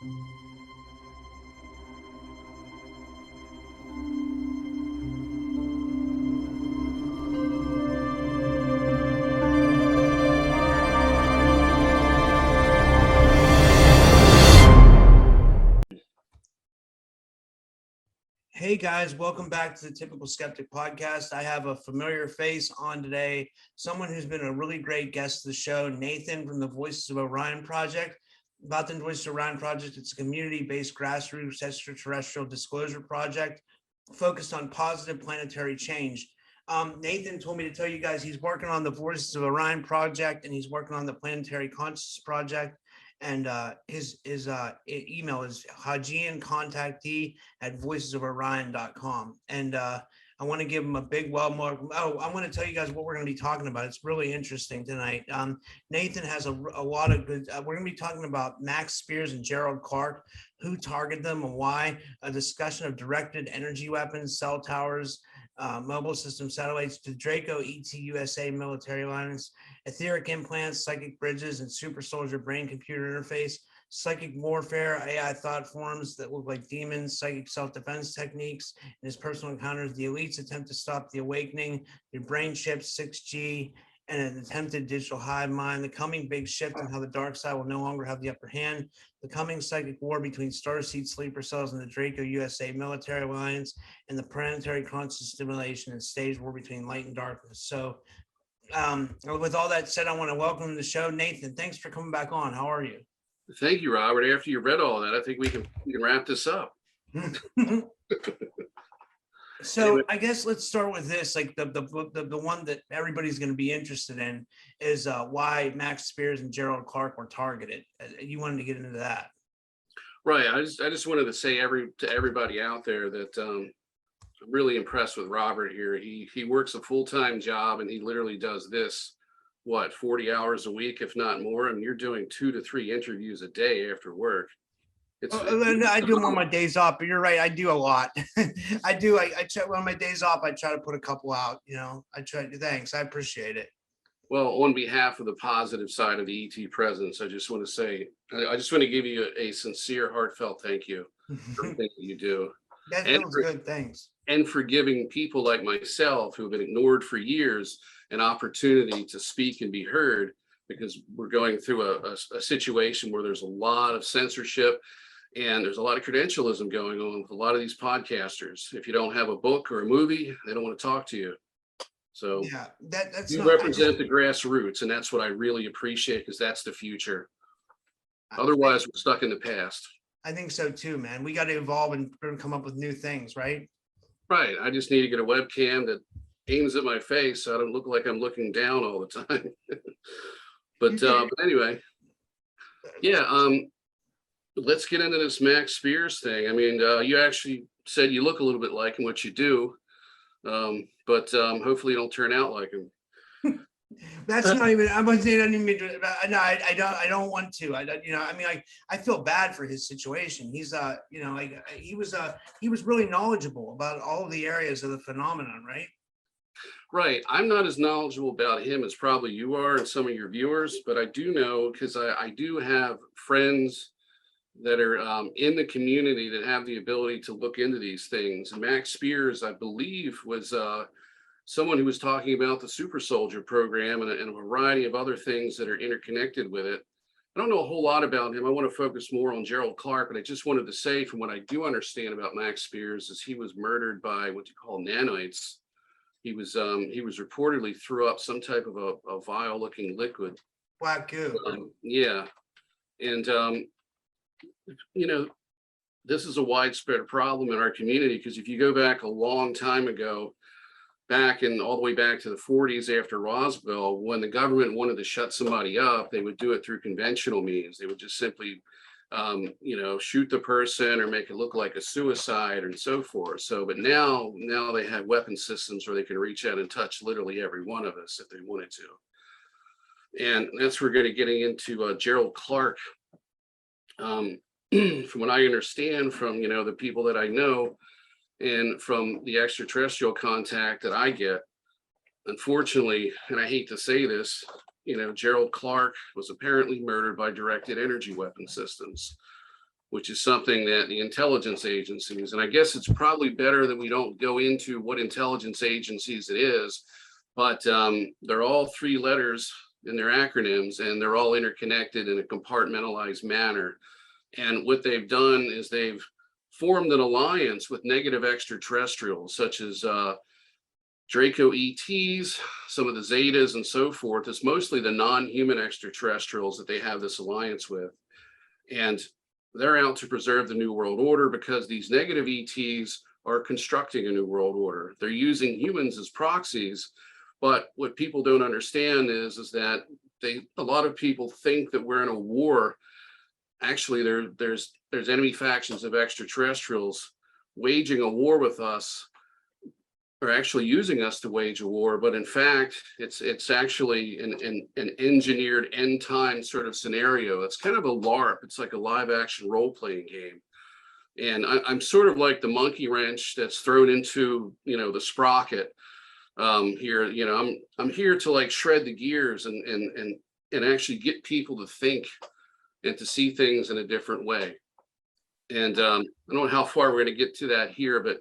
Hey guys, welcome back to the Typical Skeptic Podcast. I have a familiar face on today, someone who's been a really great guest to the show, Nathan from the Voices of Orion Project. About the Voices of Orion Project, it's a community-based grassroots extraterrestrial disclosure project focused on positive planetary change. Nathan told me to tell you guys he's working on the Voices of Orion Project and he's working on the Planetary Consciousness Project. And his email is hajiancontactee@voicesoforion.com. And I want to give him a big welcome. Oh, I want to tell you guys what we're going to be talking about. It's really interesting tonight. Nathan has a lot of good. We're going to be talking about Max Spears and Gerald Clark, who targeted them and why. A discussion of directed energy weapons, cell towers, mobile system satellites, to Draco ET-USA military lines, etheric implants, psychic bridges, and super soldier brain-computer interface, psychic warfare, AI thought forms that look like demons, psychic self-defense techniques, and his personal encounters, the elites attempt to stop the awakening, their brain chips, 6G, and an attempted digital hive mind, the coming big shift in how the dark side will no longer have the upper hand, the coming psychic war between starseed sleeper cells and the Draco USA military alliance, and the planetary conscious stimulation and stage war between light and darkness. So with all that said, I want to welcome to the show, Nathan. Thanks for coming back on. How are you? Thank you, Robert. After you read all that, I think we can wrap this up. So Anyway. I guess let's start with this. Like the one that everybody's going to be interested in is why Max Spears and Gerald Clark were targeted. You wanted to get into that, Right. I just wanted to say to everybody out there that I'm really impressed with Robert here. He works a full-time job and he literally does this, 40 hours a week, if not more. And you're doing 2 to 3 interviews a day after work. I do them on my days off, but you're right. I do a lot. I do. I try on my days off. I try to put a couple out. I try. Thanks. I appreciate it. Well, on behalf of the positive side of the ET presence, I just want to say, I just want to give you a sincere, heartfelt thank you for everything that you do. That feels good. Thanks. And for giving people like myself who have been ignored for years an opportunity to speak and be heard, because we're going through a situation where there's a lot of censorship and there's a lot of credentialism going on with a lot of these podcasters. If you don't have a book or a movie, they don't want to talk to you. So yeah, that's you represent the grassroots, and that's what I really appreciate, because that's the future. Otherwise, we're stuck in the past. I think so too, man. We got to evolve and come up with new things, right? Right. I just need to get a webcam that aims at my face so I don't look like I'm looking down all the time. But anyway, yeah. Let's get into this Max Spears thing. I mean, you actually said you look a little bit like him, what you do, but hopefully you don't turn out like him. That's not even. I wasn't saying I didn't mean to. No, I don't want to. I feel bad for his situation. He's he was really knowledgeable about all of the areas of the phenomenon, right? Right. I'm not as knowledgeable about him as probably you are and some of your viewers, but I do know, because I do have friends that are in the community that have the ability to look into these things. And Max Spears, I believe, was someone who was talking about the super soldier program and a variety of other things that are interconnected with it. I don't know a whole lot about him. I want to focus more on Gerald Clark, but I just wanted to say, from what I do understand about Max Spears, is he was murdered by what you call nanites. He was reportedly threw up some type of a vile looking liquid. Black goo. Yeah. And this is a widespread problem in our community, because if you go back a long time ago, all the way back to the 40s after Roswell, when the government wanted to shut somebody up, they would do it through conventional means. They would just simply, shoot the person or make it look like a suicide and so forth. So, but now they have weapon systems where they can reach out and touch literally every one of us if they wanted to. And that's where we're going to getting into Gerald Clark. From what I understand from, the people that I know and from the extraterrestrial contact that I get, unfortunately, and I hate to say this, Gerald Clark was apparently murdered by directed energy weapon systems. which is something that the intelligence agencies, and I guess it's probably better that we don't go into what intelligence agencies it is, but they're all 3 letters in their acronyms, and they're all interconnected in a compartmentalized manner. And what they've done is they've formed an alliance with negative extraterrestrials, such as Draco ETs, some of the Zetas and so forth. It's mostly the non-human extraterrestrials that they have this alliance with. And they're out to preserve the New World Order because these negative ETs are constructing a New World Order. They're using humans as proxies. But what people don't understand is that a lot of people think that we're in a war. Actually, there's enemy factions of extraterrestrials waging a war with us, or actually using us to wage a war. But in fact, it's actually an engineered end time sort of scenario. It's kind of a LARP. It's like a live action role playing game. And I'm sort of like the monkey wrench that's thrown into, the sprocket. Here, I'm here to like shred the gears and actually get people to think and to see things in a different way. And I don't know how far we're going to get to that here, but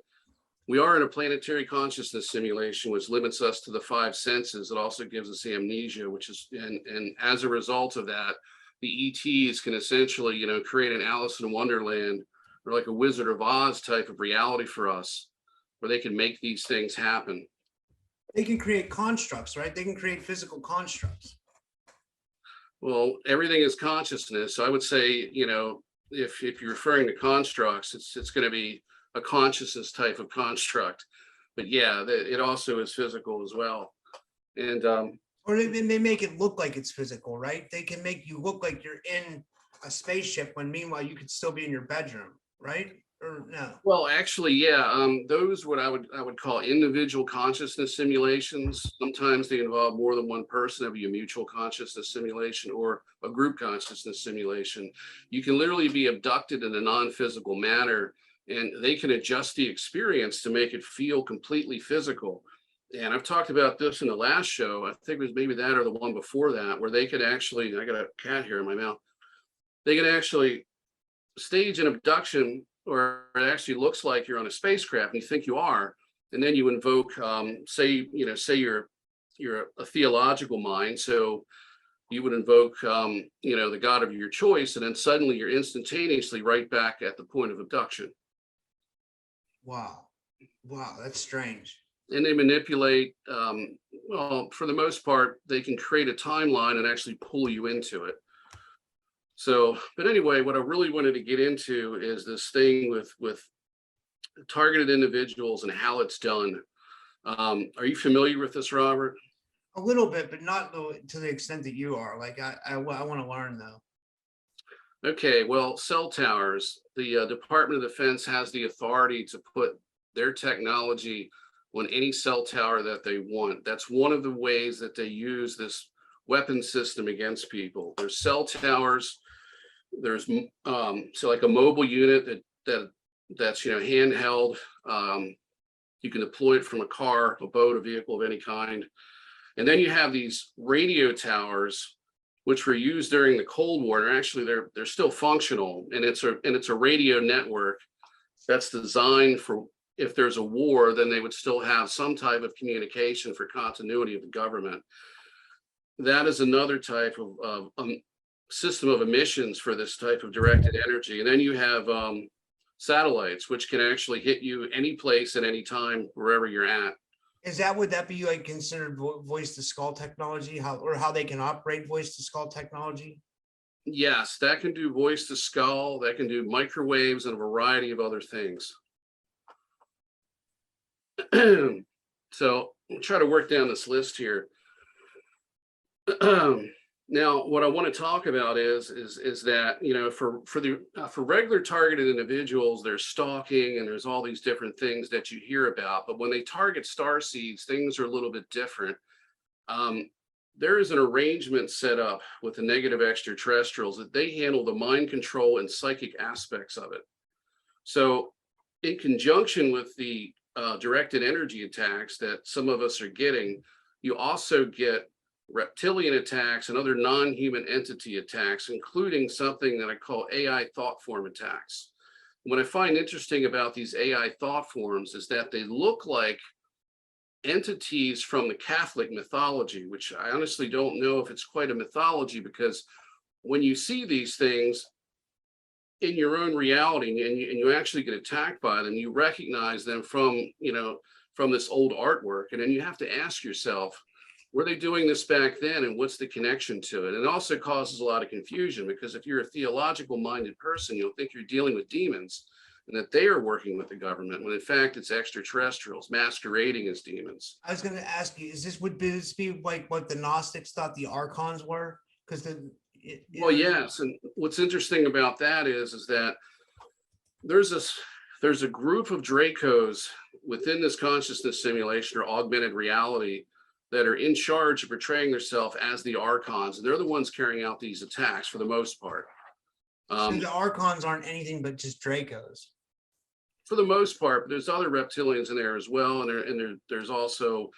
we are in a planetary consciousness simulation, which limits us to the 5 senses. It also gives us amnesia, which is, and as a result of that, the ETs can essentially, create an Alice in Wonderland or like a Wizard of Oz type of reality for us, where they can make these things happen. They can create constructs, right? They can create physical constructs. Well, everything is consciousness. So I would say, if you're referring to constructs, it's going to be a consciousness type of construct. But yeah, it also is physical as well. And or they make it look like it's physical, right? They can make you look like you're in a spaceship when meanwhile you could still be in your bedroom, right? Or no? Well, actually, yeah. Those what I would call individual consciousness simulations. Sometimes they involve more than one person. It'll be a mutual consciousness simulation or a group consciousness simulation. You can literally be abducted in a non-physical manner, and they can adjust the experience to make it feel completely physical. And I've talked about this in the last show. I think it was maybe that or the one before that, where they could actually, I got a cat here in my mouth. They can actually stage an abduction, or it actually looks like you're on a spacecraft and you think you are, and then you invoke, say you're a theological mind, so you would invoke, the God of your choice, and then suddenly you're instantaneously right back at the point of abduction. Wow, that's strange. And they manipulate, well, for the most part, they can create a timeline and actually pull you into it. So, but anyway, what I really wanted to get into is this thing with targeted individuals and how it's done. Are you familiar with this, Robert? A little bit, but not to the extent that you are. Like I want to learn though. Okay, well, cell towers, the Department of Defense has the authority to put their technology on any cell tower that they want. That's one of the ways that they use this weapon system against people. There's cell towers. There's so like a mobile unit that's handheld. You can deploy it from a car, a boat, a vehicle of any kind. And then you have these radio towers, which were used during the Cold War. And actually, they're still functional, and it's a radio network that's designed for, if there's a war, then they would still have some type of communication for continuity of the government. That is another type of system of emissions for this type of directed energy. And then you have satellites, which can actually hit you any place at any time, wherever you're at. Would that be like considered voice to skull technology? How they can operate voice to skull technology? Yes, that can do voice to skull, that can do microwaves and a variety of other things. So I'll try to work down this list here. Now, what I want to talk about is that, for regular targeted individuals, there's stalking and there's all these different things that you hear about. But when they target starseeds, things are a little bit different. There is an arrangement set up with the negative extraterrestrials that they handle the mind control and psychic aspects of it. So in conjunction with the directed energy attacks that some of us are getting, you also get reptilian attacks, and other non-human entity attacks, including something that I call AI thought form attacks. What I find interesting about these AI thought forms is that they look like entities from the Catholic mythology, which I honestly don't know if it's quite a mythology, because when you see these things in your own reality and you actually get attacked by them, you recognize them from, from this old artwork. And then you have to ask yourself, were they doing this back then, and what's the connection to it? And it also causes a lot of confusion, because if you're a theological minded person, you'll think you're dealing with demons and that they are working with the government, when in fact it's extraterrestrials masquerading as demons. I was going to ask you, would this be like what the Gnostics thought the archons were? Because well, yes. And what's interesting about that is that there's a group of Dracos within this consciousness simulation or augmented reality that are in charge of portraying themselves as the archons, and they're the ones carrying out these attacks for the most part. So the archons aren't anything but just Dracos. For the most part, but there's other reptilians in there as well, and there's also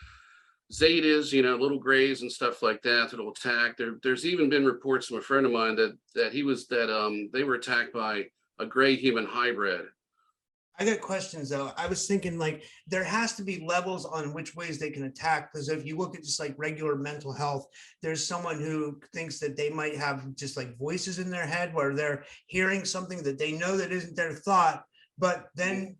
Zetas, little grays and stuff like that that'll attack. There's even been reports from a friend of mine that they were attacked by a gray human hybrid. I got questions though. I was thinking like there has to be levels on which ways they can attack, because if you look at just like regular mental health, there's someone who thinks that they might have just like voices in their head where they're hearing something that they know that isn't their thought, but then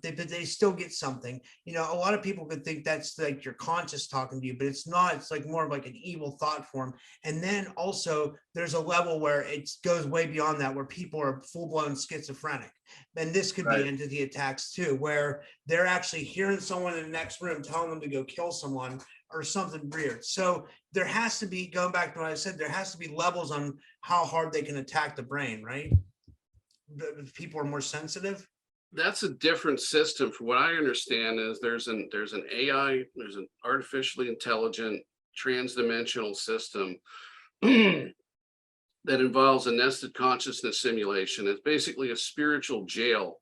they still get something. A lot of people could think that's like your conscious talking to you, but it's not. It's like more of like an evil thought form. And then also there's a level where it goes way beyond that, where people are full-blown schizophrenic. And this could be entity attacks too, where they're actually hearing someone in the next room telling them to go kill someone or something weird. So there has to be, going back to what I said, there has to be levels on how hard they can attack the brain, right? People are more sensitive. That's a different system. From what I understand, is there's an AI, there's an artificially intelligent transdimensional system that involves a nested consciousness simulation. It's basically a spiritual jail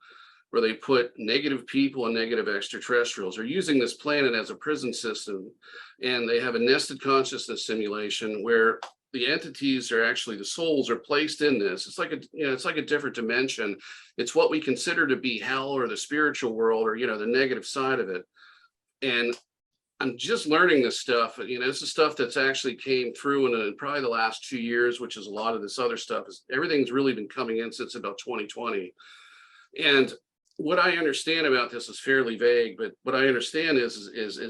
where they put negative people and negative extraterrestrials, are using this planet as a prison system, and they have a nested consciousness simulation where the entities are actually, the souls are placed in this. It's like a different dimension. It's what we consider to be hell or the spiritual world, or the negative side of it. And I'm just learning this stuff. This is stuff that's actually came through in probably the last 2 years, which is a lot of this other stuff. Everything's really been coming in since about 2020. And what I understand about this is fairly vague, but what I understand is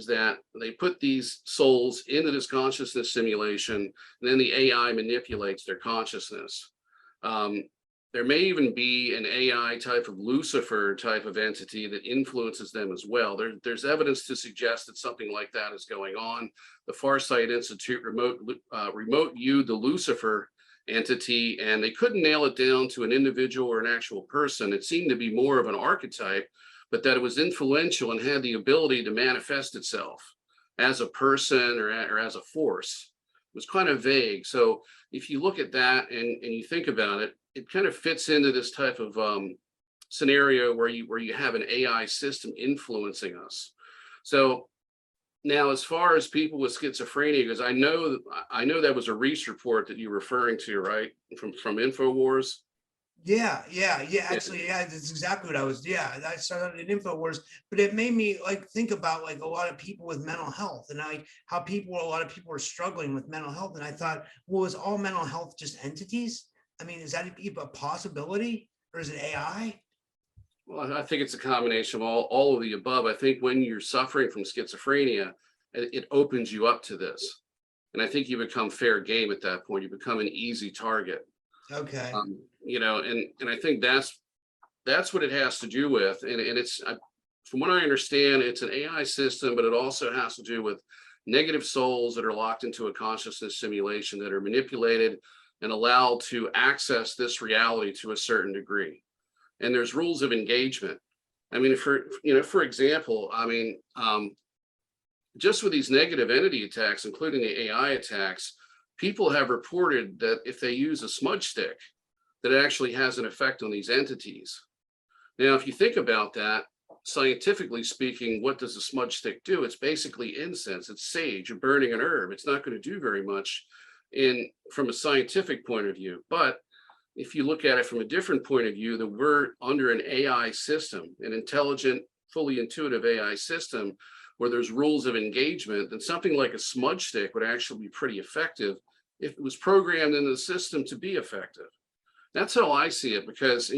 that they put these souls into this consciousness simulation, and then the AI manipulates their consciousness. There may even be an AI type of Lucifer type of entity that influences them as well. There's evidence to suggest that something like that is going on. The Farsight Institute remote viewed the Lucifer entity, and they couldn't nail it down to an individual or an actual person. It seemed to be more of an archetype, but that it was influential and had the ability to manifest itself as a person or as a force. It was kind of vague. So if you look at that and you think about it, it kind of fits into this type of scenario where you have an AI system influencing us. So now, as far as people with schizophrenia, because I know that was a Reese report that you're referring to, right? From InfoWars. Yeah. Actually, yeah, that's exactly what I was. Yeah, I started in InfoWars, but it made me like think about like a lot of people with mental health, and like how a lot of people are struggling with mental health. And I thought, well, is all mental health just entities? I mean, is that a possibility, or is it AI? Well, I think it's a combination of all of the above. I think when you're suffering from schizophrenia, it opens you up to this. And I think you become fair game at that point. You become an easy target. Okay. And I think that's what it has to do with. And it's, from what I understand, it's an AI system, but it also has to do with negative souls that are locked into a consciousness simulation that are manipulated and allowed to access this reality to a certain degree. And there's rules of engagement. I mean, for example, just with these negative entity attacks, including the AI attacks, people have reported that if they use a smudge stick, that it actually has an effect on these entities. Now, if you think about that, scientifically speaking, what does a smudge stick do? It's basically incense, it's sage, you're burning an herb. It's not going to do very much from a scientific point of view. But if you look at it from a different point of view, that we're under an AI system, an intelligent, fully intuitive AI system, where there's rules of engagement, then something like a smudge stick would actually be pretty effective if it was programmed in the system to be effective. That's how I see it, because,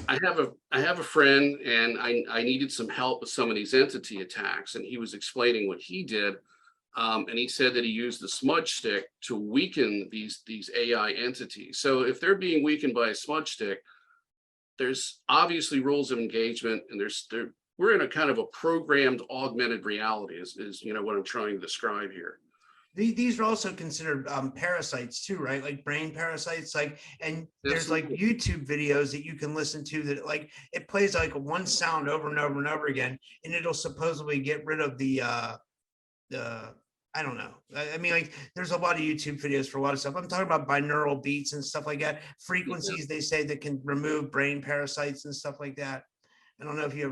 I have a friend, and I needed some help with some of these entity attacks, and he was explaining what he did. And he said that he used the smudge stick to weaken these AI entities. So if they're being weakened by a smudge stick, there's obviously rules of engagement, and we're in a kind of a programmed augmented reality is what I'm trying to describe here. These are also considered parasites too, right? Like brain parasites, and there's like YouTube videos that you can listen to that it plays like one sound over and over and over again, and it'll supposedly get rid of the I don't know. I mean, there's a lot of YouTube videos for a lot of stuff. I'm talking about binaural beats and stuff like that. Frequencies, they say, that can remove brain parasites and stuff like that. I don't know if you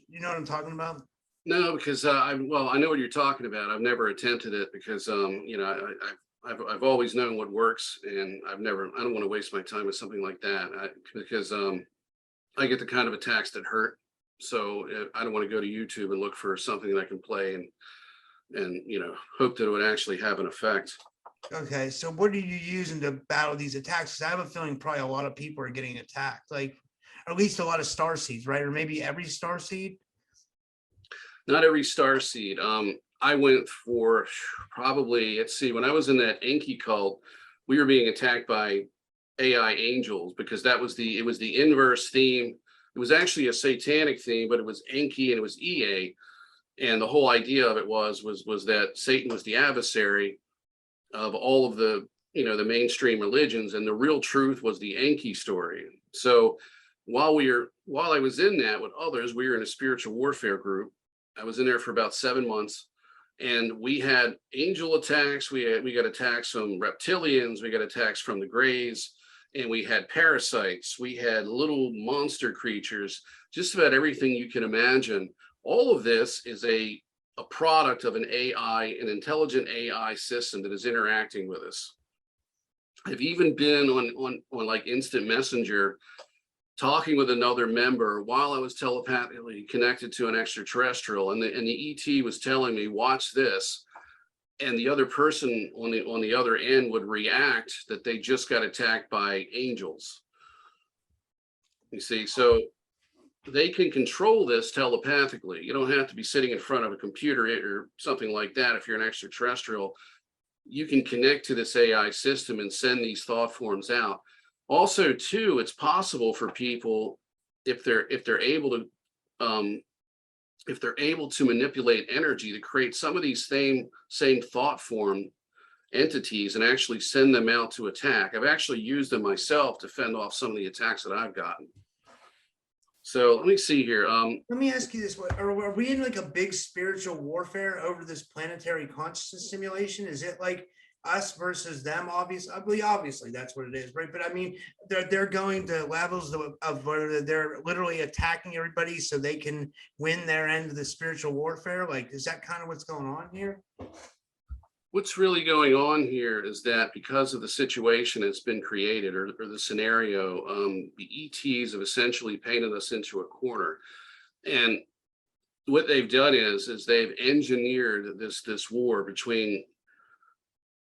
know what I'm talking about? No, because I know what you're talking about. I've never attempted it because, I've always known what works, and I don't want to waste my time with something like that because I get the kind of attacks that hurt. So I don't want to go to YouTube and look for something that I can play and hope that it would actually have an effect. Okay, so what are you using to battle these attacks? Because I have a feeling probably a lot of people are getting attacked, or at least a lot of star seeds, right? Or maybe every star seed? Not every star seed. I went for probably, let's see, when I was in that Enki cult, we were being attacked by AI angels, because it was the inverse theme. It was actually a satanic theme, but it was Enki and it was EA. And the whole idea of it was that Satan was the adversary of all of the mainstream religions, and the real truth was the Enki story. So while I was in that with others, we were in a spiritual warfare group. I was in there for about 7 months, and we had angel attacks. We got attacks from reptilians. We got attacks from the Greys, and we had parasites. We had little monster creatures, just about everything you can imagine. All of this is a product of an intelligent AI system that is interacting with us. I've even been on like instant messenger talking with another member while I was telepathically connected to an extraterrestrial, and the ET was telling me, watch this, and the other person on the other end would react that they just got attacked by angels. You see, so they can control this telepathically. You don't have to be sitting in front of a computer or something like that. If you're an extraterrestrial, you can connect to this AI system and send these thought forms out. Also, too, it's possible for people, if they're able to manipulate energy, to create some of these same thought form entities and actually send them out to attack. I've actually used them myself to fend off some of the attacks that I've gotten. So let me see here. Let me ask you this: are we in like a big spiritual warfare over this planetary consciousness simulation? Is it like us versus them? Obviously that's what it is, right? But I mean, they're going to levels of where they're literally attacking everybody so they can win their end of the spiritual warfare. Like, is that kind of what's going on here? What's really going on here is that because of the situation that's been created, or the scenario, the ETs have essentially painted us into a corner. And what they've done is they've engineered this war between,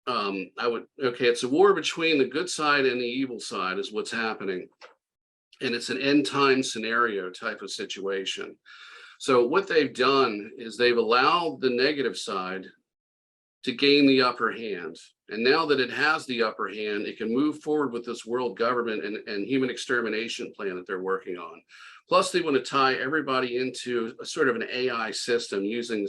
it's a war between the good side and the evil side is what's happening. And it's an end time scenario type of situation. So what they've done is they've allowed the negative side to gain the upper hand. And now that it has the upper hand, it can move forward with this world government and human extermination plan that they're working on. Plus, they want to tie everybody into a sort of an AI system using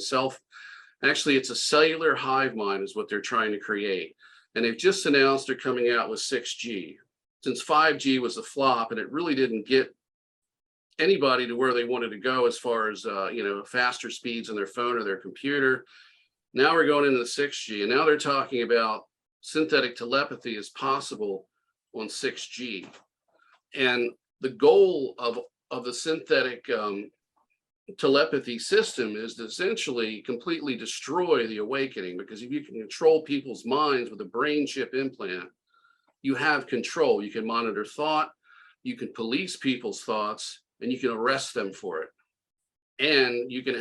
actually, it's a cellular hive mind is what they're trying to create. And they've just announced they're coming out with 6G. Since 5G was a flop and it really didn't get anybody to where they wanted to go as far as, faster speeds on their phone or their computer. Now we're going into the 6G, and now they're talking about synthetic telepathy is possible on 6G. And the goal of the synthetic telepathy system is to essentially completely destroy the awakening, because if you can control people's minds with a brain chip implant, you have control. You can monitor thought, you can police people's thoughts, and you can arrest them for it. And you can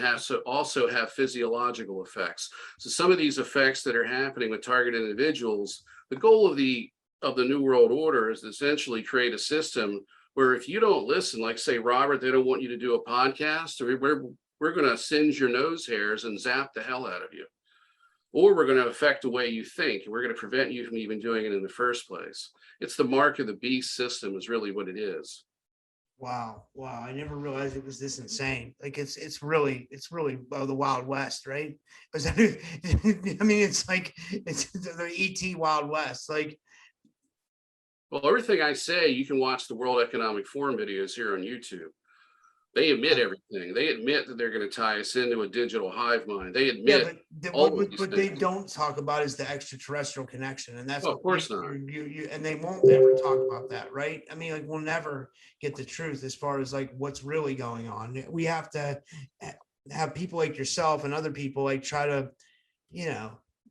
also have physiological effects. So some of these effects that are happening with targeted individuals, the goal of the New World Order is to essentially create a system where if you don't listen, like say, Robert, they don't want you to do a podcast, or we're going to singe your nose hairs and zap the hell out of you. Or we're going to affect the way you think, and we're going to prevent you from even doing it in the first place. It's the mark of the beast system is really what it is. Wow. I never realized it was this insane. Like it's really the Wild West, right? I mean, it's like it's the ET Wild West. Like, well, everything I say, you can watch the World Economic Forum videos here on YouTube. They admit everything. They admit that they're going to tie us into a digital hive mind. They admit but they don't talk about is the extraterrestrial connection, and that's of course not. You and they won't ever talk about that, right? I mean, like we'll never get the truth as far as like what's really going on. We have to have people like yourself and other people like try to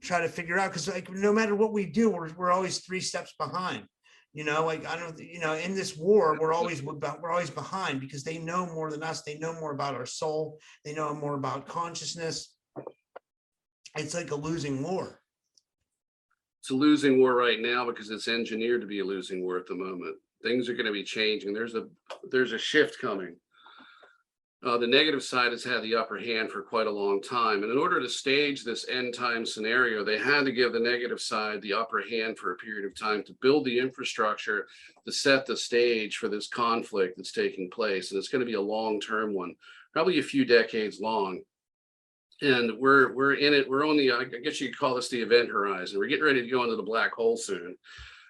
figure out, because like no matter what we do, we're always 3 steps behind. Like I don't, in this war, we're always behind, because they know more than us. They know more about our soul. They know more about consciousness. It's like a losing war. It's a losing war right now because it's engineered to be a losing war at the moment. Things are going to be changing. There's a shift coming. The negative side has had the upper hand for quite a long time. And in order to stage this end time scenario, they had to give the negative side the upper hand for a period of time to build the infrastructure, to set the stage for this conflict that's taking place. And it's going to be a long-term one, probably a few decades long. And we're in it. We're on the, I guess you could call this the event horizon. We're getting ready to go into the black hole soon.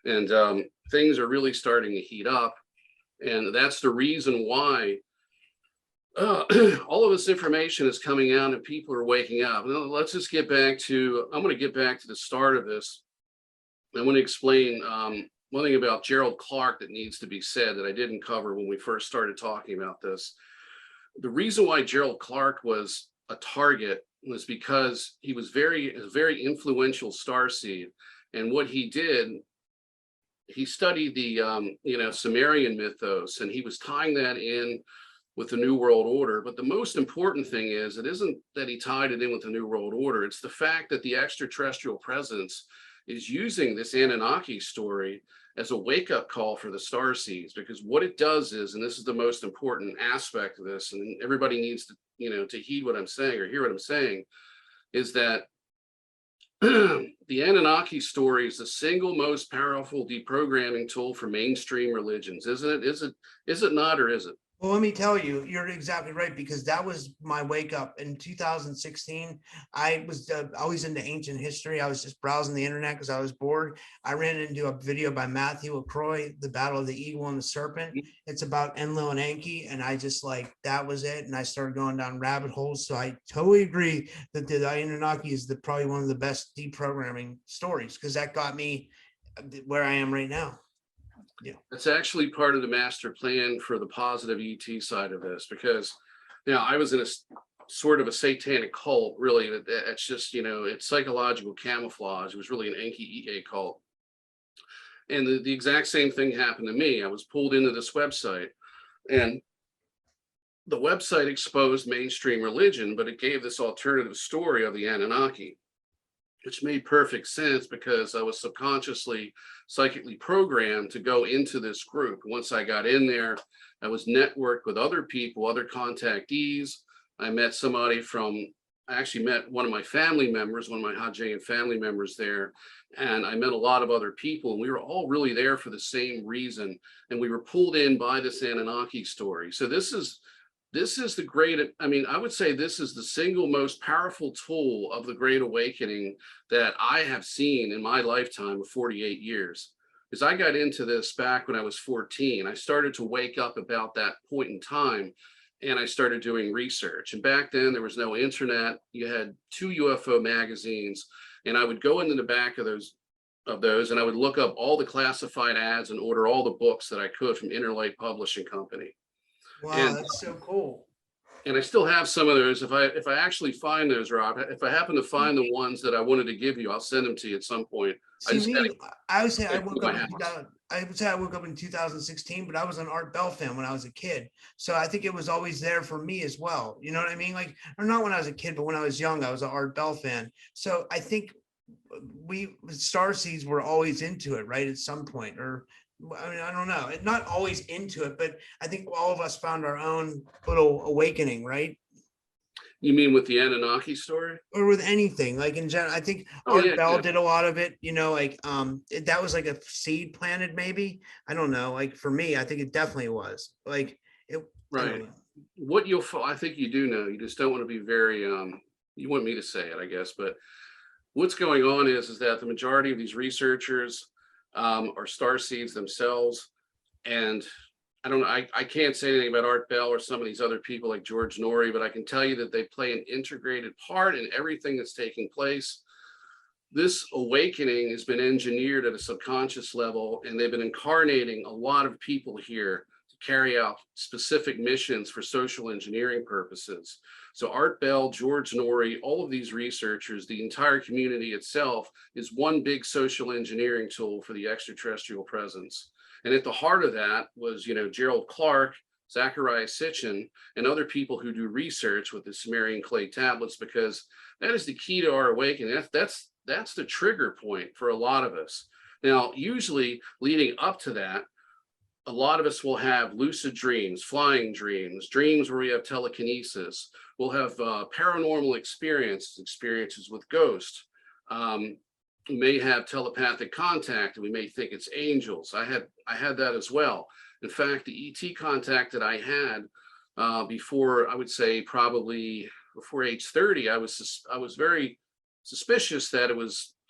And things are really starting to heat up. And that's the reason why all of this information is coming out and people are waking up. Now, let's just get back to, I'm going to get back to the start of this. I want to explain one thing about Gerald Clark that needs to be said that I didn't cover when we first started talking about this. The reason why Gerald Clark was a target was because he was a very influential starseed. And what he did, he studied the Sumerian mythos, and he was tying that in with the New World Order. But the most important thing is, it isn't that he tied it in with the New World Order. It's the fact that the extraterrestrial presence is using this Anunnaki story as a wake-up call for the starseeds. Because what it does is, and this is the most important aspect of this, and everybody needs to heed what I'm saying or hear what I'm saying, is that the Anunnaki story is the single most powerful deprogramming tool for mainstream religions, isn't it? Is it not, or is it? Well, let me tell you, you're exactly right, because that was my wake up in 2016. I was always into ancient history. I was just browsing the internet because I was bored. I ran into a video by Matthew LaCroix, The Battle of the Eagle and the Serpent. It's about Enlil and Enki, and I just that was it. And I started going down rabbit holes. So I totally agree that the Anunnaki is probably one of the best deprogramming stories, because that got me where I am right now. Yeah, it's actually part of the master plan for the positive ET side of this, because I was in a sort of a satanic cult, really. It's just, it's psychological camouflage. It was really an Enki EA cult. And the exact same thing happened to me. I was pulled into this website, and the website exposed mainstream religion, but it gave this alternative story of the Anunnaki, which made perfect sense because I was subconsciously, psychically programmed to go into this group. Once I got in there, I was networked with other people, other contactees. I actually met one of my family members, one of my Hajian family members there, and I met a lot of other people, and we were all really there for the same reason. And we were pulled in by this Anunnaki story. So this is the great, I would say this is the single most powerful tool of the Great Awakening that I have seen in my lifetime of 48 years. Because I got into this back when I was 14. I started to wake up about that point in time, and I started doing research. And back then there was no internet. You had 2 UFO magazines, and I would go into the back of those, and I would look up all the classified ads and order all the books that I could from Interlight Publishing Company. Wow, that's so cool. And I still have some of those. If I actually find those, Rob, if I happen to find the ones that I wanted to give you, I'll send them to you at some point. See me, I would say I to woke my up in house. 2000, I would say I woke up in 2016, but I was an Art Bell fan when I was a kid. So I think it was always there for me as well. You know what I mean? Like, or not when I was a kid, but when I was young, I was an Art Bell fan. So I think we Starseeds were always into it, right? At some point, or I mean, I don't know. Not always into it, but I think all of us found our own little awakening, right? You mean with the Anunnaki story? Or with anything, like in general. I think Oh Art yeah, Bell yeah. did a lot of it, like that was like a seed planted, maybe. I don't know. Like for me, I think it definitely was. Like it, I don't Right. know. What I think you do know, you just don't want to be very you want me to say it, I guess, but what's going on is that the majority of these researchers are star seeds themselves. And I don't know, I can't say anything about Art Bell or some of these other people like George Norrie, but I can tell you that they play an integrated part in everything that's taking place. This awakening has been engineered at a subconscious level, and they've been incarnating a lot of people here to carry out specific missions for social engineering purposes. So Art Bell, George Norrie, all of these researchers, the entire community itself is one big social engineering tool for the extraterrestrial presence. And at the heart of that was, Gerald Clark, Zachariah Sitchin, and other people who do research with the Sumerian clay tablets, because that is the key to our awakening. That's the trigger point for a lot of us. Now, usually leading up to that, a lot of us will have lucid dreams, flying dreams, dreams where we have telekinesis. We'll have paranormal experiences with ghosts. We may have telepathic contact, and we may think it's angels. I had that as well. In fact, the ET contact that I had before, I would say probably before age 30, I was very suspicious that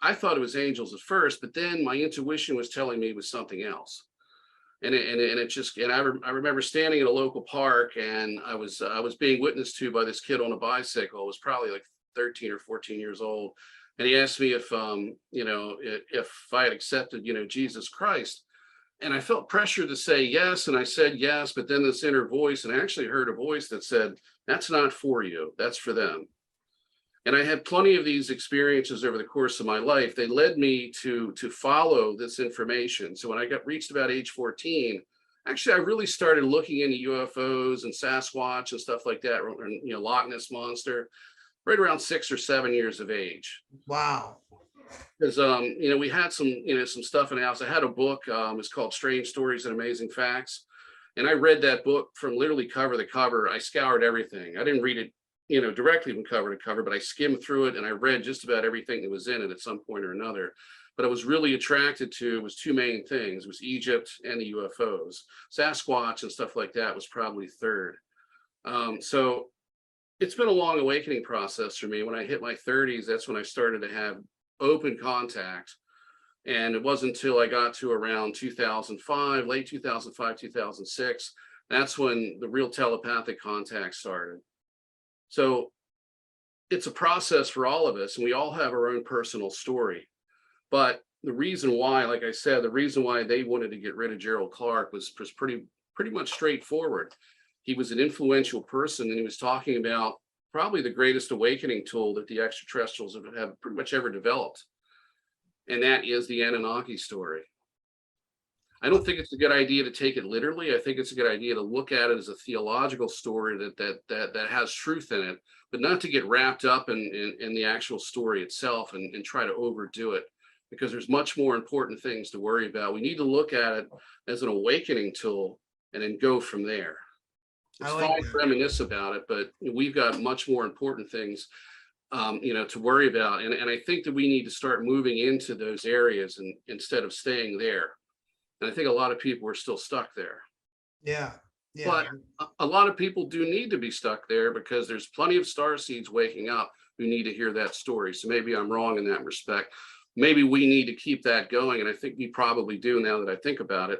I thought it was angels at first, but then my intuition was telling me it was something else. And I remember standing in a local park, and I was being witnessed to by this kid on a bicycle. I was probably like 13 or 14 years old. And he asked me if I had accepted, Jesus Christ. And I felt pressure to say yes. And I said yes, but then this inner voice, and I actually heard a voice that said, that's not for you, that's for them. And I had plenty of these experiences over the course of my life. They led me to follow this information. So when I reached about age 14, actually, I really started looking into UFOs and Sasquatch and stuff like that, and, Loch Ness Monster, right around 6 or 7 years of age. Wow. Because we had some stuff in the house. I had a book. It's called Strange Stories and Amazing Facts, and I read that book from literally cover to cover. I scoured everything. I didn't read it, directly from cover to cover, but I skimmed through it and I read just about everything that was in it at some point or another. But I was really attracted to was two main things. It was Egypt and the UFOs. Sasquatch and stuff like that was probably third. So it's been a long awakening process for me. When I hit my 30s, that's when I started to have open contact. And it wasn't until I got to around 2005, late 2005, 2006, that's when the real telepathic contact started. So it's a process for all of us, and we all have our own personal story. But the reason why, like I said, the reason why they wanted to get rid of Gerald Clark was pretty much straightforward. He was an influential person, and he was talking about probably the greatest awakening tool that the extraterrestrials have pretty much ever developed. And that is the Anunnaki story. I don't think it's a good idea to take it literally. I think it's a good idea to look at it as a theological story that has truth in it, but not to get wrapped up in the actual story itself and try to overdo it, because there's much more important things to worry about. We need to look at it as an awakening tool and then go from there. It's fine to reminisce about it, but we've got much more important things to worry about. And I think that we need to start moving into those areas and instead of staying there. And I think a lot of people are still stuck there. Yeah. But a lot of people do need to be stuck there, because there's plenty of star seeds waking up who need to hear that story. So maybe I'm wrong in that respect. Maybe we need to keep that going. And I think we probably do, now that I think about it.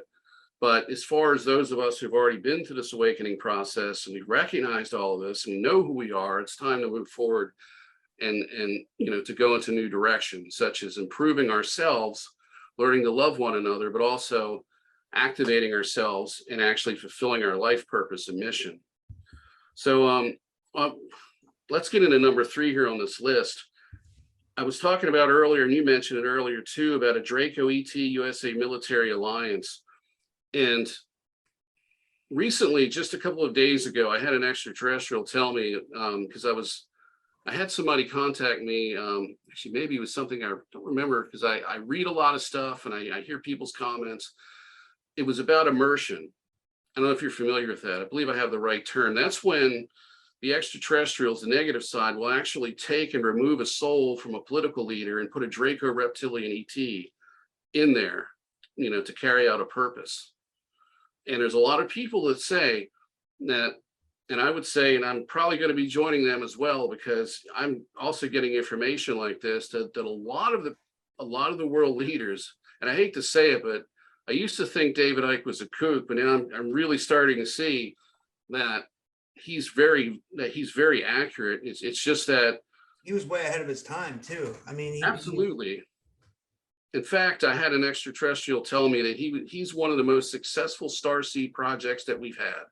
But as far as those of us who've already been through this awakening process, and we've recognized all of this and we know who we are, it's time to move forward and to go into new directions, such as improving ourselves, learning to love one another, but also activating ourselves and actually fulfilling our life purpose and mission. So let's get into number 3 here on this list. I was talking about earlier, and you mentioned it earlier too, about a Draco ET USA military alliance. And recently, just a couple of days ago, I had an extraterrestrial tell me, because I had somebody contact me, actually maybe it was something I don't remember, because I read a lot of stuff and I hear people's comments. It was about immersion. I don't know if you're familiar with that. I believe I have the right term. That's when the extraterrestrials, the negative side, will actually take and remove a soul from a political leader and put a Draco reptilian ET in there, to carry out a purpose. And there's a lot of people that say that, and I would say, and I'm probably going to be joining them as well, because I'm also getting information like this, that a lot of the world leaders, and I hate to say it, but I used to think David Icke was a kook, but now I'm really starting to see that he's very accurate. It's just that he was way ahead of his time too. I mean, absolutely. In fact, I had an extraterrestrial tell me that he's one of the most successful starseed projects that we've had.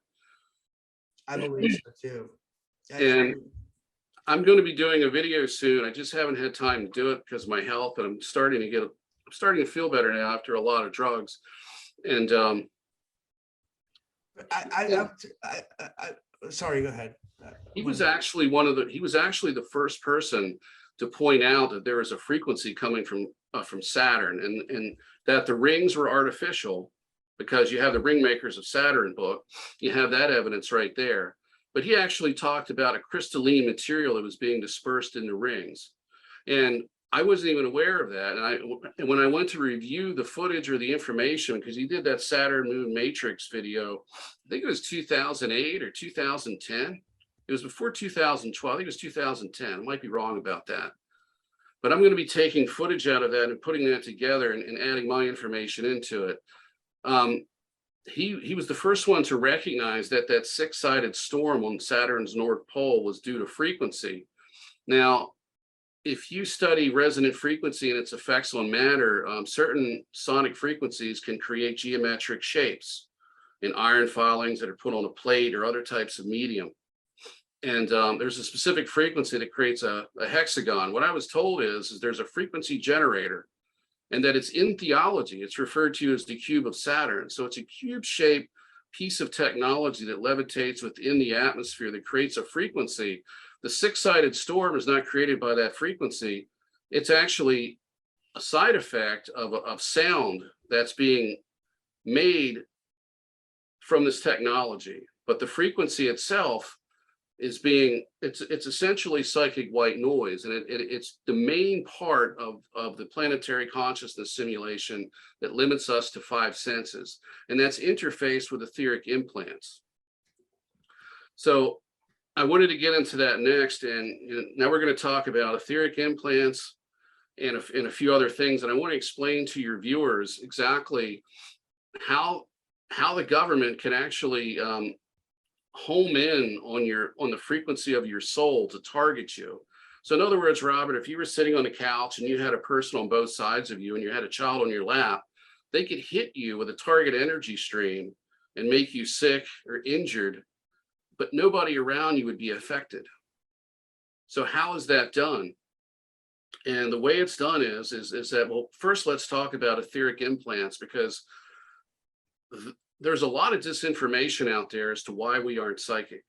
I believe so too. And I'm going to be doing a video soon. I just haven't had time to do it because of my health, and I'm starting to feel better now after a lot of drugs. And sorry, go ahead. He was actually the first person to point out that there was a frequency coming from Saturn, and that the rings were artificial, because you have the Ring Makers of Saturn book. You have that evidence right there. But he actually talked about a crystalline material that was being dispersed in the rings. And I wasn't even aware of that. And when I went to review the footage or the information, because he did that Saturn Moon Matrix video, I think it was 2008 or 2010. It was before 2012. I think it was 2010. I might be wrong about that. But I'm going to be taking footage out of that and putting that together and adding my information into it. He was the first one to recognize that 6-sided storm on Saturn's North Pole was due to frequency. Now, if you study resonant frequency and its effects on matter, certain sonic frequencies can create geometric shapes in iron filings that are put on a plate or other types of medium. And there's a specific frequency that creates a hexagon. What I was told is there's a frequency generator, and that it's in theology. It's referred to as the cube of Saturn. So it's a cube-shaped piece of technology that levitates within the atmosphere that creates a frequency. The 6-sided storm is not created by that frequency. It's actually a side effect of sound that's being made from this technology. But the frequency itself is it's essentially psychic white noise, and it's the main part of the planetary consciousness simulation that limits us to 5 senses, and that's interfaced with etheric implants. So I wanted to get into that next, and now we're going to talk about etheric implants and a few other things, and I want to explain to your viewers exactly how the government can actually home in on the frequency of your soul to target you. So in other words, Robert, if you were sitting on the couch and you had a person on both sides of you and you had a child on your lap, they could hit you with a target energy stream and make you sick or injured, but nobody around you would be affected. So how is that done? And the way it's done is that, well, first let's talk about etheric implants, because there's a lot of disinformation out there as to why we aren't psychic.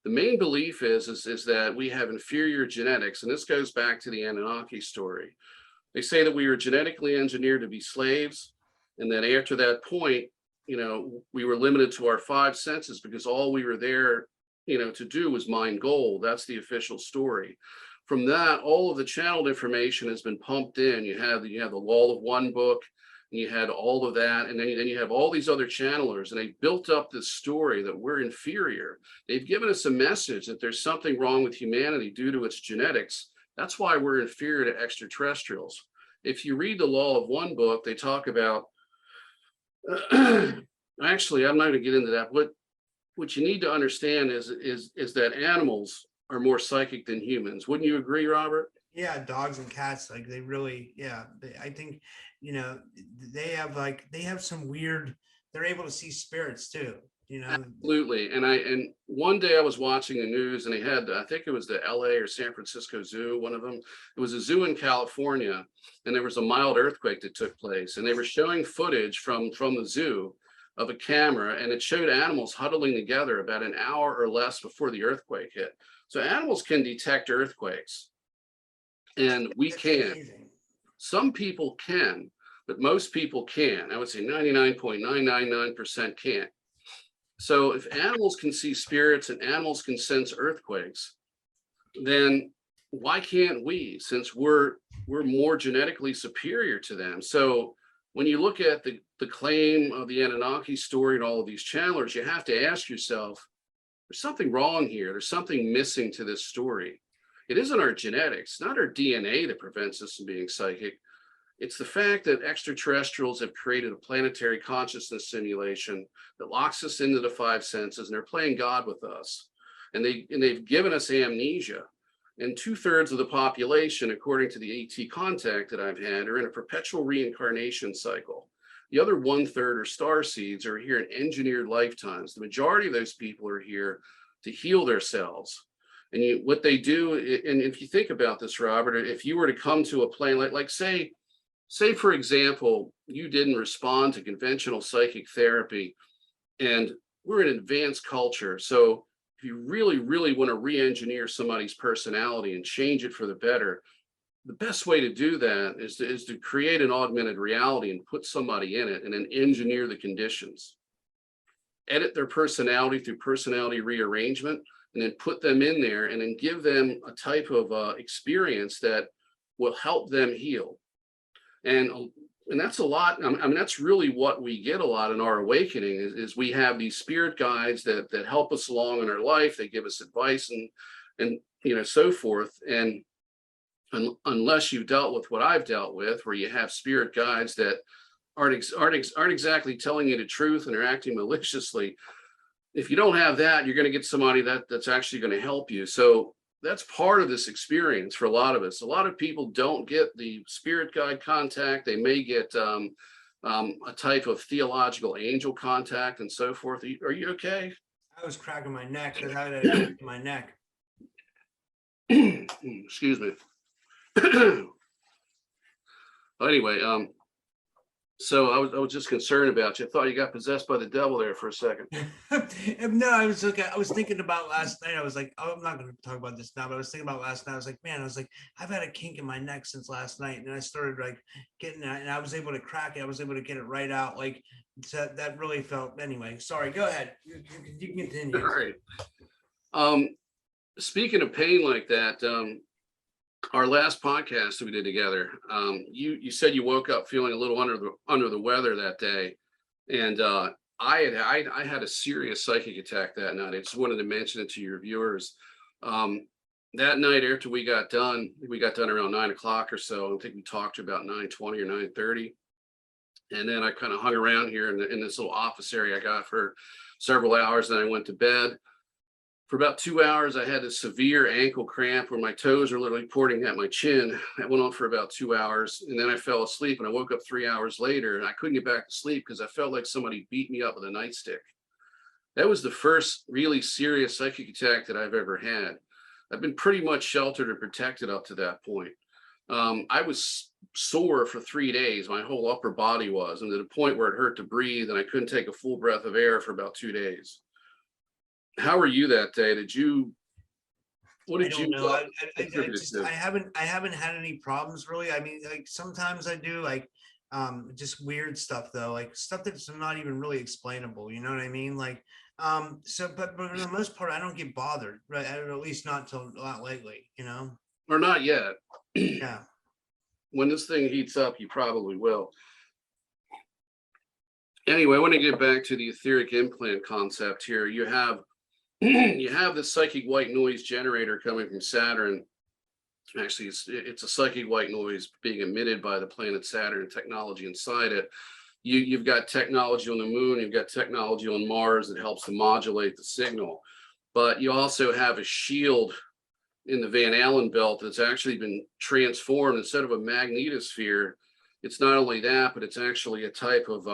The main belief is that we have inferior genetics, and this goes back to the Anunnaki story. They say that we were genetically engineered to be slaves, and that after that point, we were limited to our 5 senses because all we were there, to do was mine gold. That's the official story. From that, all of the channeled information has been pumped in. You have the Law of One book, and you had all of that, and then you have all these other channelers, and they built up this story that we're inferior. They've given us a message that there's something wrong with humanity due to its genetics. That's why we're inferior to extraterrestrials. If you read the Law of One book, they talk about, actually, I'm not going to get into that. What you need to understand is that animals are more psychic than humans. Wouldn't you agree, Robert? Yeah, dogs and cats, like they really, I think, they have some weird, they're able to see spirits too. you know. Absolutely. And one day I was watching the news and they had, I think it was the LA or San Francisco Zoo, one of them. It was a zoo in California, and there was a mild earthquake that took place, and they were showing footage from the zoo of a camera, and it showed animals huddling together about an hour or less before the earthquake hit. So animals can detect earthquakes, and we That's can. amazing. Some people can, but most people can't. I would say 99.999% can't. So if animals can see spirits and animals can sense earthquakes, then why can't we, since we're more genetically superior to them? So when you look at the claim of the Anunnaki story and all of these channelers, you have to ask yourself, there's something wrong here. There's something missing to this story. It isn't our genetics, not our DNA that prevents us from being psychic. It's the fact that extraterrestrials have created a planetary consciousness simulation that locks us into the five senses, and they're playing God with us. And they've given us amnesia. And 2/3 of the population, according to the AT contact that I've had, are in a perpetual reincarnation cycle. The other 1/3 are star seeds, are here in engineered lifetimes. The majority of those people are here to heal themselves. And what they do, and if you think about this, Robert, if you were to come to a plane, like say, for example, you didn't respond to conventional psychic therapy, and we're an advanced culture. So if you really, really want to re-engineer somebody's personality and change it for the better, the best way to do that is to create an augmented reality and put somebody in it and then engineer the conditions. Edit their personality through personality rearrangement, and then put them in there and then give them a type of experience that will help them heal. And that's a lot. I mean, that's really what we get a lot in our awakening is we have these spirit guides that help us along in our life. They give us advice and so forth. And unless you've dealt with what I've dealt with, where you have spirit guides that aren't exactly telling you the truth and are acting maliciously, if you don't have that, you're going to get somebody that's actually going to help you. So that's part of this experience for a lot of us. A lot of people don't get the spirit guide contact. They may get a type of theological angel contact and so forth. Are you okay? I was cracking my neck because I had a hit in my neck. Excuse me. Anyway, so I was just concerned about you. I thought you got possessed by the devil there for a second. No, I was okay. I was thinking about last night. I was like, oh, I'm not going to talk about this now, but I was thinking about last night. I was like, man, I've had a kink in my neck since last night, and I started like getting that, and I was able to crack it. I was able to get it right out. Like that really felt. Anyway, sorry. Go ahead. You can continue. All right. Speaking of pain like that, our last podcast that we did together, you said you woke up feeling a little under the weather that day, and I had a serious psychic attack that night. I just wanted to mention it to your viewers. That night after we got done around 9 o'clock or so. I think we talked to about 9:20 or 9:30, and then I kind of hung around here in this little office area I got for several hours. Then I went to bed. For about 2 hours, I had a severe ankle cramp where my toes were literally pointing at my chin. That went on for about 2 hours. And then I fell asleep, and I woke up 3 hours later, and I couldn't get back to sleep because I felt like somebody beat me up with a nightstick. That was the first really serious psychic attack that I've ever had. I've been pretty much sheltered and protected up to that point. I was sore for 3 days. My whole upper body was, and to the point where it hurt to breathe, and I couldn't take a full breath of air for about 2 days. How were you that day? What did you know. I haven't had any problems really. I mean, like sometimes I do, like just weird stuff though, like stuff that's not even really explainable. You know what I mean? Like so, but for the most part, I don't get bothered, right? At least not till not lately, you know. Or not yet. Yeah. When this thing heats up, you probably will. Anyway, I want to get back to the etheric implant concept here. You have the psychic white noise generator coming from Saturn. Actually, it's a psychic white noise being emitted by the planet Saturn and technology inside it. You've got technology on the moon, you've got technology on Mars that helps to modulate the signal. But you also have a shield in the Van Allen belt that's actually been transformed. Instead of a magnetosphere, it's not only that, but it's actually a type of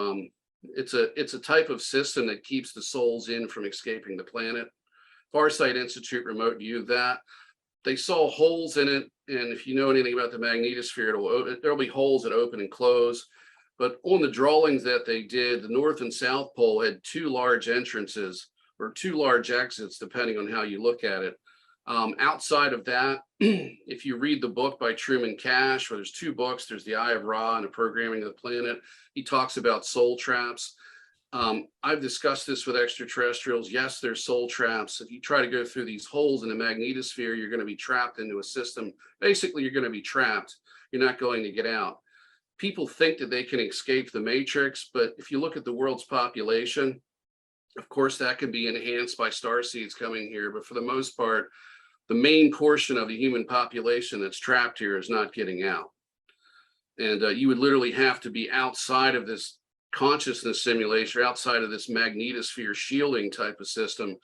It's a type of system that keeps the souls in from escaping the planet. Farsight Institute remote viewed that. They saw holes in it, and if you know anything about the magnetosphere, there'll be holes that open and close. But on the drawings that they did, the North and South Pole had two large entrances or two large exits, depending on how you look at it. Outside of that, if you read the book by Truman Cash, where there's two books, there's The Eye of Ra and The Programming of the Planet, he talks about soul traps. I've discussed this with extraterrestrials. Yes, there's soul traps. If you try to go through these holes in the magnetosphere, you're going to be trapped into a system. Basically, you're going to be trapped. You're not going to get out. People think that they can escape the matrix, but if you look at the world's population, of course, that can be enhanced by starseeds coming here. But for the most part, the main portion of the human population that's trapped here is not getting out. And you would literally have to be outside of this consciousness simulation, outside of this magnetosphere shielding type of system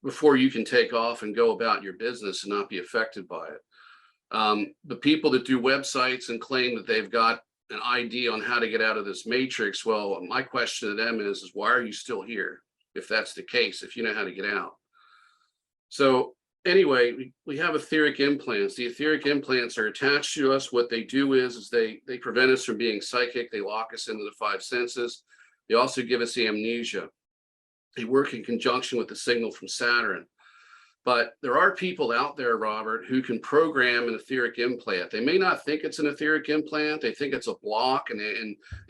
before you can take off and go about your business and not be affected by it. The people that do websites and claim that they've got an idea on how to get out of this matrix, well, my question to them is why are you still here? If that's the case, if you know how to get out. So anyway, we have etheric implants. The etheric implants are attached to us. What they do is they prevent us from being psychic. They lock us into the five senses. They also give us amnesia. They work in conjunction with the signal from Saturn. But there are people out there, Robert, who can program an etheric implant. They may not think it's an etheric implant. They think it's a block, and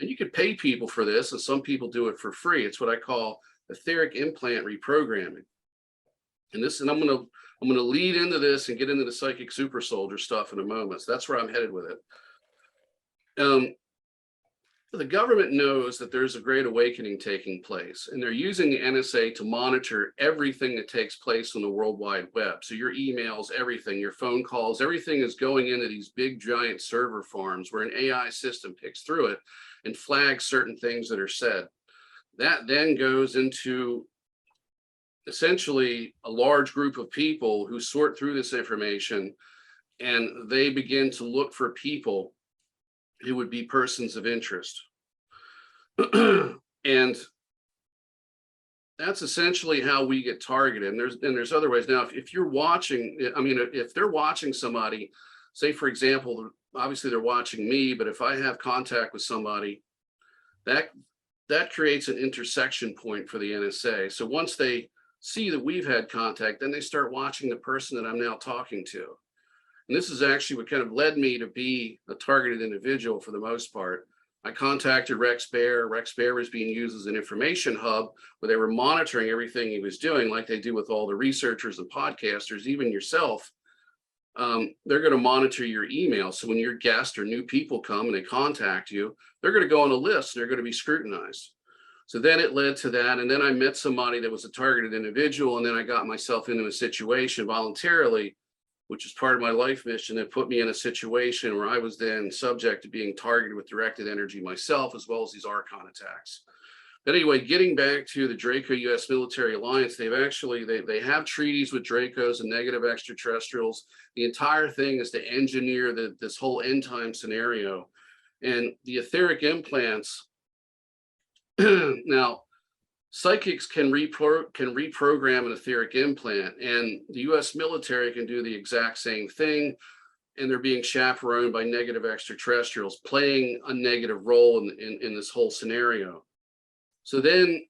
you can pay people for this, and some people do it for free. It's what I call etheric implant reprogramming. And I'm gonna lead into this and get into the psychic super soldier stuff in a moment. So that's where I'm headed with it. The government knows that there's a great awakening taking place, and they're using the NSA to monitor everything that takes place on the World Wide Web. So your emails, everything, your phone calls, everything is going into these big giant server farms where an AI system picks through it and flags certain things that are said. That then goes into essentially a large group of people who sort through this information, and they begin to look for people who would be persons of interest. And that's essentially how we get targeted. And there's other ways. Now, if you're watching, if they're watching somebody, say, for example, obviously they're watching me, but if I have contact with somebody, that creates an intersection point for the NSA. So once they see that we've had contact, then they start watching the person that I'm now talking to. And this is actually what kind of led me to be a targeted individual for the most part. I contacted Rex Bear. Rex Bear was being used as an information hub where they were monitoring everything he was doing, like they do with all the researchers and podcasters, even yourself. They're going to monitor your email. So when your guests or new people come and they contact you, they're going to go on a list. They're going to be scrutinized. So then it led to that. And then I met somebody that was a targeted individual. And then I got myself into a situation voluntarily, which is part of my life mission, that put me in a situation where I was then subject to being targeted with directed energy myself, as well as these Archon attacks. But anyway, getting back to the Draco U.S. Military Alliance, they have treaties with Dracos and negative extraterrestrials. The entire thing is to engineer this whole end time scenario. And the etheric implants, now, psychics can reprogram an etheric implant, and the U.S. military can do the exact same thing, and they're being chaperoned by negative extraterrestrials, playing a negative role in this whole scenario. So then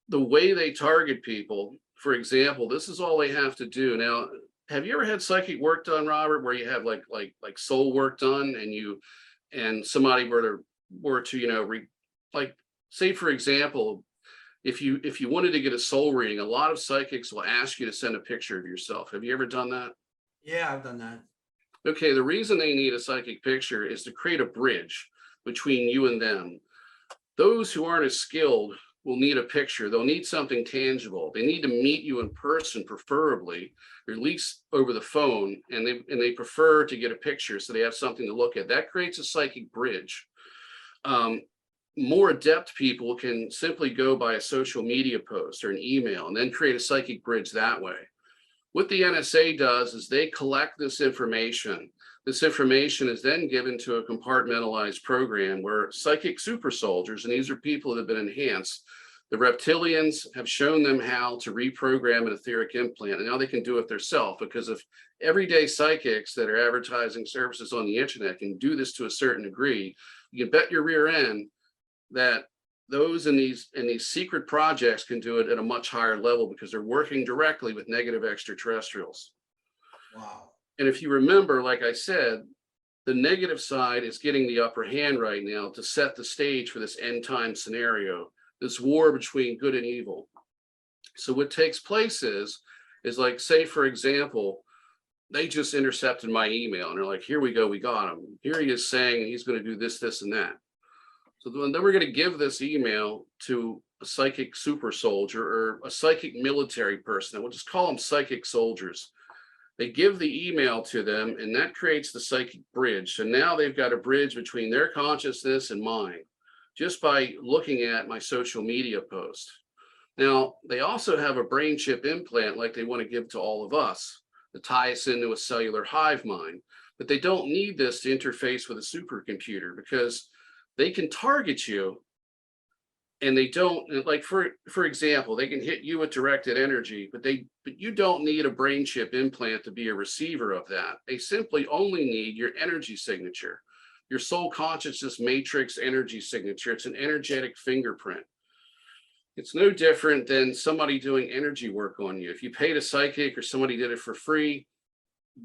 the way they target people, for example, this is all they have to do. Now, have you ever had psychic work done, Robert, where you have like soul work done, and somebody were to say, for example, if you wanted to get a soul reading, a lot of psychics will ask you to send a picture of yourself. Have you ever done that? Yeah, I've done that. Okay, the reason they need a psychic picture is to create a bridge between you and them. Those who aren't as skilled will need a picture. They'll need something tangible. They need to meet you in person, preferably, or at least over the phone, and they prefer to get a picture so they have something to look at. That creates a psychic bridge. More adept people can simply go by a social media post or an email and then create a psychic bridge that way. What the NSA does is they collect this information. This information is then given to a compartmentalized program where psychic super soldiers, and these are people that have been enhanced, the reptilians have shown them how to reprogram an etheric implant, and now they can do it themselves, because if everyday psychics that are advertising services on the internet can do this to a certain degree, you can bet your rear end that those in these secret projects can do it at a much higher level because they're working directly with negative extraterrestrials. Wow. And if you remember, like I said, the negative side is getting the upper hand right now to set the stage for this end time scenario, this war between good and evil. So what takes place is like, say, for example, they just intercepted my email and they're like, here we go, we got him. Here he is saying he's going to do this, this, and that. So then we're going to give this email to a psychic super soldier or a psychic military person. We'll just call them psychic soldiers. They give the email to them, and that creates the psychic bridge. So now they've got a bridge between their consciousness and mine, just by looking at my social media post. Now, they also have a brain chip implant like they want to give to all of us to tie us into a cellular hive mind. But they don't need this to interface with a supercomputer because they can target you, and they don't, like, for example, they can hit you with directed energy, but you don't need a brain chip implant to be a receiver of that. They simply only need your energy signature, your soul consciousness matrix energy signature. It's an energetic fingerprint. It's no different than somebody doing energy work on you. If you paid a psychic or somebody did it for free,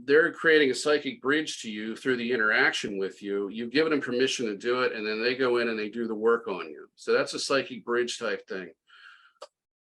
they're creating a psychic bridge to you through the interaction with you. You've given them permission to do it, and then they go in and they do the work on you. So that's a psychic bridge type thing.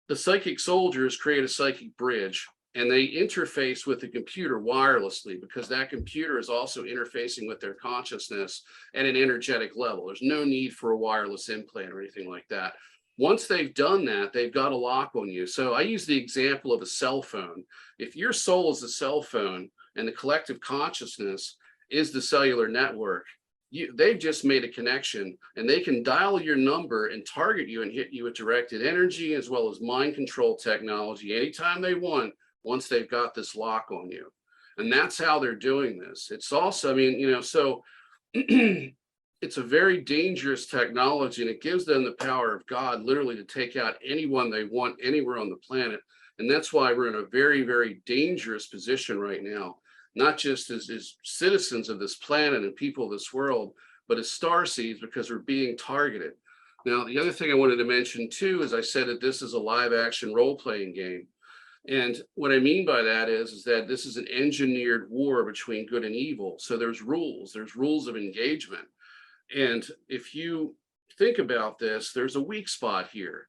The psychic soldiers create a psychic bridge, and they interface with the computer wirelessly because that computer is also interfacing with their consciousness at an energetic level. There's no need for a wireless implant or anything like that. Once they've done that, they've got a lock on you. So I use the example of a cell phone. If your soul is a cell phone and the collective consciousness is the cellular network, they've just made a connection, and they can dial your number and target you and hit you with directed energy as well as mind control technology anytime they want, once they've got this lock on you. And that's how they're doing this. It's also, I mean, so it's a very dangerous technology, and it gives them the power of God literally to take out anyone they want anywhere on the planet. And that's why we're in a very, very dangerous position right now, not just as citizens of this planet and people of this world, but as starseeds, because we're being targeted. Now, the other thing I wanted to mention too is I said that this is a live action role-playing game. And what I mean by that is that this is an engineered war between good and evil. So there's rules of engagement. And if you think about this, there's a weak spot here.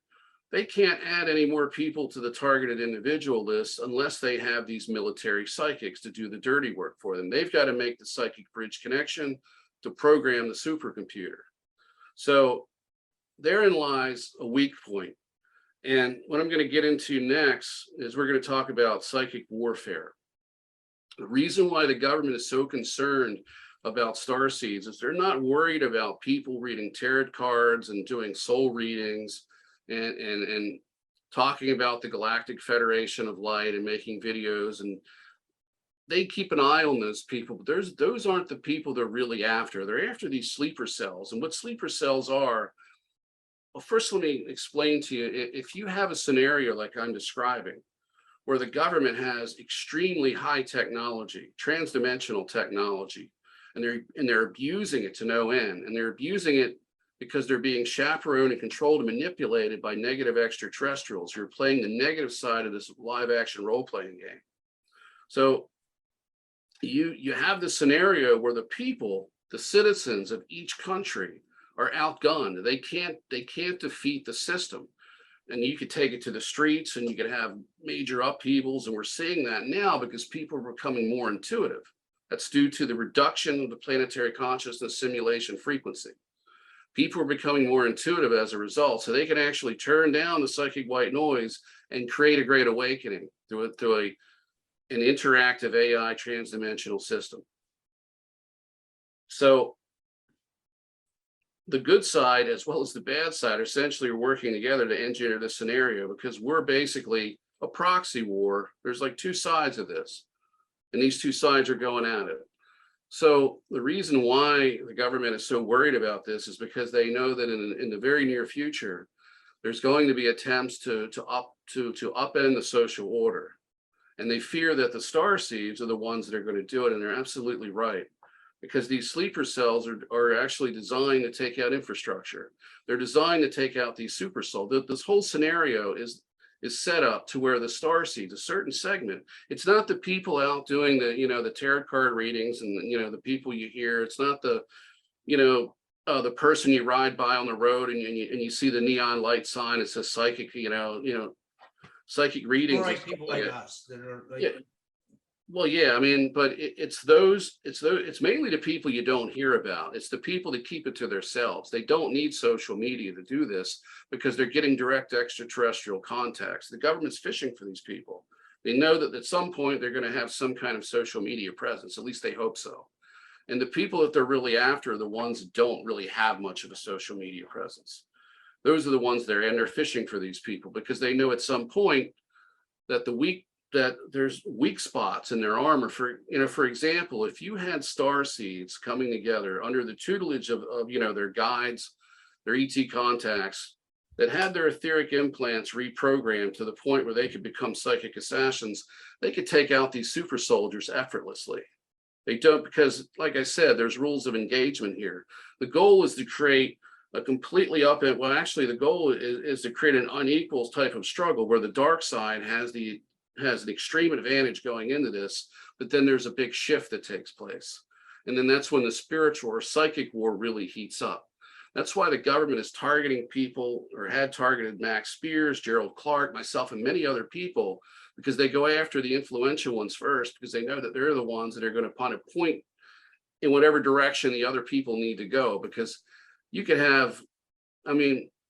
They can't add any more people to the targeted individual list unless they have these military psychics to do the dirty work for them. They've got to make the psychic bridge connection to program the supercomputer. So therein lies a weak point. And what I'm going to get into next is we're going to talk about psychic warfare. The reason why the government is so concerned about starseeds is they're not worried about people reading tarot cards and doing soul readings and talking about the Galactic Federation of Light and making videos. And they keep an eye on those people, but those aren't the people they're really after. They're after these sleeper cells. And what sleeper cells are, well, first let me explain to you, if you have a scenario like I'm describing, where the government has extremely high technology, transdimensional technology, and they're abusing it to no end, and they're abusing it because they're being chaperoned and controlled and manipulated by negative extraterrestrials who are playing the negative side of this live action role-playing game. So you have this scenario where the people, the citizens of each country, are outgunned. They can't defeat the system. And you could take it to the streets and you could have major upheavals. And we're seeing that now because people are becoming more intuitive. That's due to the reduction of the planetary consciousness simulation frequency. People are becoming more intuitive as a result, so they can actually turn down the psychic white noise and create a great awakening through an interactive AI transdimensional system. So the good side as well as the bad side are essentially working together to engineer this scenario, because we're basically a proxy war. There's like two sides of this, and these two sides are going at it. So the reason why the government is so worried about this is because they know that in the very near future, there's going to be attempts to upend the social order. And they fear that the star seeds are the ones that are going to do it. And they're absolutely right, because these sleeper cells are actually designed to take out infrastructure. They're designed to take out these super cells. This whole scenario is set up to where the star seeds, a certain segment, it's not the people out doing the tarot card readings and the people you hear. It's not the the person you ride by on the road and you see the neon light sign. It says psychic, psychic readings. Right, people like us that are like, yeah. Well, yeah, I mean, but it's mainly the people you don't hear about. It's the people that keep it to themselves. They don't need social media to do this because they're getting direct extraterrestrial contacts. The government's fishing for these people. They know that at some point they're going to have some kind of social media presence. At least they hope so. And the people that they're really after are the ones that don't really have much of a social media presence. Those are the ones they're fishing for these people because they know at some point that that there's weak spots in their armor. For example, if you had star seeds coming together under the tutelage of their guides, their ET contacts that had their etheric implants reprogrammed to the point where they could become psychic assassins, they could take out these super soldiers effortlessly. They don't, because like I said, there's rules of engagement here. The goal is to create a completely the goal is to create an unequal type of struggle where the dark side has an extreme advantage going into this, but then there's a big shift that takes place. And then that's when the spiritual or psychic war really heats up. That's why the government is targeting people, or had targeted Max Spears, Gerald Clark, myself, and many other people, because they go after the influential ones first, because they know that they're the ones that are going to point in whatever direction the other people need to go. Because you could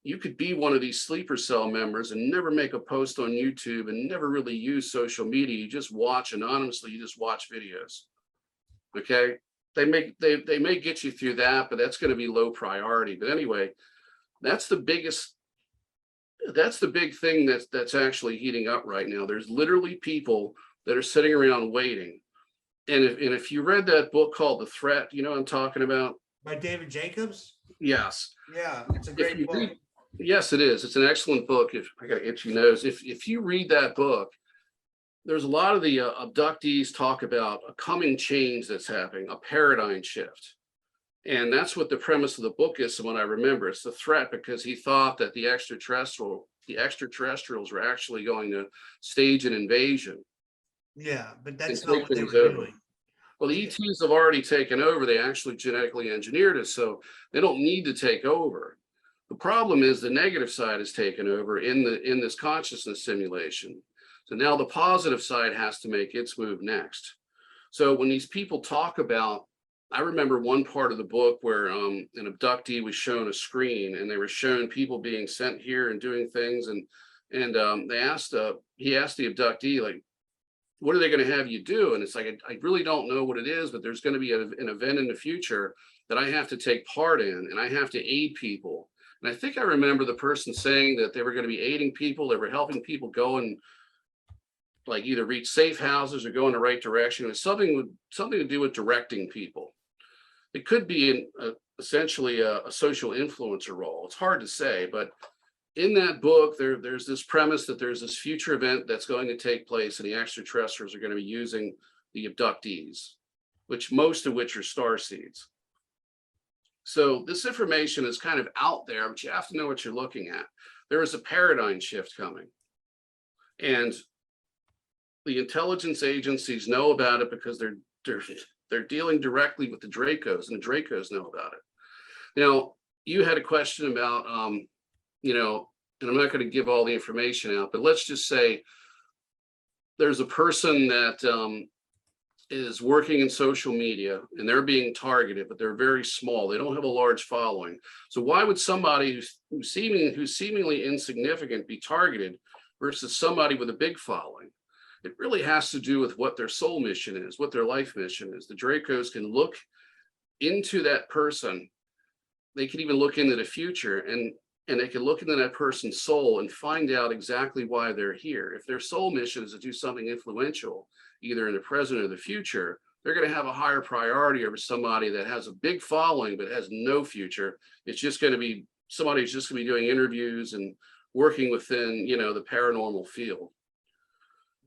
you could be one of these sleeper cell members and never make a post on YouTube and never really use social media. You just watch anonymously, you just watch videos. Okay. They may get you through that, but that's going to be low priority. But anyway, that's the big thing that's actually heating up right now. There's literally people that are sitting around waiting. And if you read that book called The Threat, you know what I'm talking about? By David Jacobs? Yes. Yeah, it's a great book. Yes, it is. It's an excellent book. If I got to itchy nose, if you read that book, there's a lot of the abductees talk about a coming change that's happening, a paradigm shift. And that's what the premise of the book is. So when I remember, it's the threat, because he thought that the extraterrestrials were actually going to stage an invasion. Yeah, but that's not what they were doing. Well, the ETs have already taken over. They actually genetically engineered us, so they don't need to take over. The problem is the negative side is taken over in this consciousness simulation. So now the positive side has to make its move next. So when these people talk about, I remember one part of the book where an abductee was shown a screen, and they were shown people being sent here and doing things, and he asked the abductee, like, what are they going to have you do? And it's like, I really don't know what it is, but there's going to be an event in the future that I have to take part in, and I have to aid people. And I think I remember the person saying that they were going to be aiding people. They were helping people go and like either reach safe houses or go in the right direction. It's something to do with directing people. It could be essentially a social influencer role. It's hard to say, but in that book, there's this premise that there's this future event that's going to take place, and the extraterrestrials are going to be using the abductees, most of which are star seeds. So this information is kind of out there, but you have to know what you're looking at. There is a paradigm shift coming, and the intelligence agencies know about it because they're dealing directly with the Dracos, and the Dracos know about it. Now, you had a question about, and I'm not going to give all the information out, but let's just say there's a person that is working in social media, and they're being targeted, but they're very small. They don't have a large following. So why would somebody who's seemingly insignificant be targeted versus somebody with a big following? It really has to do with what their soul mission is, what their life mission is. The Dracos can look into that person. They can even look into the future, and they can look into that person's soul and find out exactly why they're here. If their soul mission is to do something influential, either in the present or the future, they're going to have a higher priority over somebody that has a big following but has no future. It's just going to be somebody who's just going to be doing interviews and working within, the paranormal field.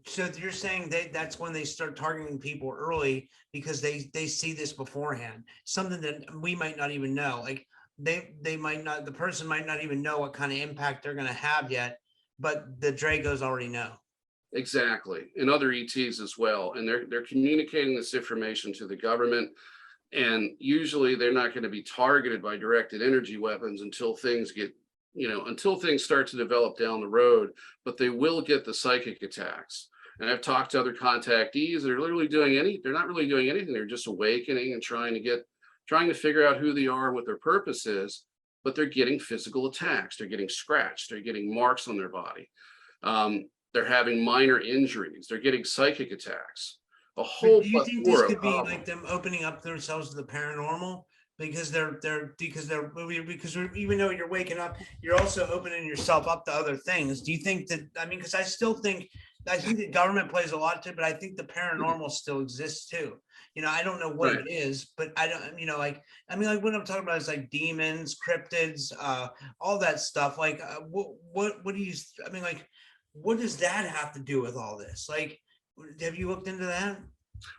So you're saying that's when they start targeting people early because they see this beforehand, something that we might not even know. Like they might not, the person might not even know what kind of impact they're going to have yet, but the Dragos already know. Exactly, and other ETs as well, and they're communicating this information to the government, and usually they're not going to be targeted by directed energy weapons until things get, until things start to develop down the road, but they will get the psychic attacks. And I've talked to other contactees that are literally they're not really doing anything. They're just awakening and trying to figure out who they are, what their purpose is, but they're getting physical attacks. They're getting scratched. They're getting marks on their body. They're having minor injuries. They're getting psychic attacks. A whole. Do you think this could be like them opening up themselves to the paranormal? Because even though you're waking up, you're also opening yourself up to other things. Do you think that, because I think the government plays a lot too, but I think the paranormal still exists too. I don't know what it is, but I don't, like what I'm talking about is like demons, cryptids, all that stuff. Like, what do you, what does that have to do with all this? Like, have you looked into that?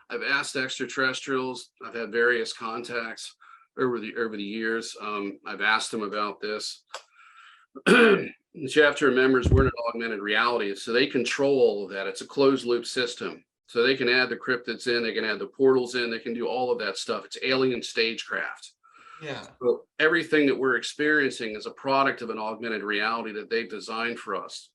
I've asked extraterrestrials. I've had various contacts over the years. I've asked them about this. What you have to remember is we're in an augmented reality, so they control all of that. It's a closed loop system, so they can add the cryptids in, they can add the portals in, they can do all of that stuff. It's alien stagecraft. Yeah. So everything that we're experiencing is a product of an augmented reality that they've designed for us.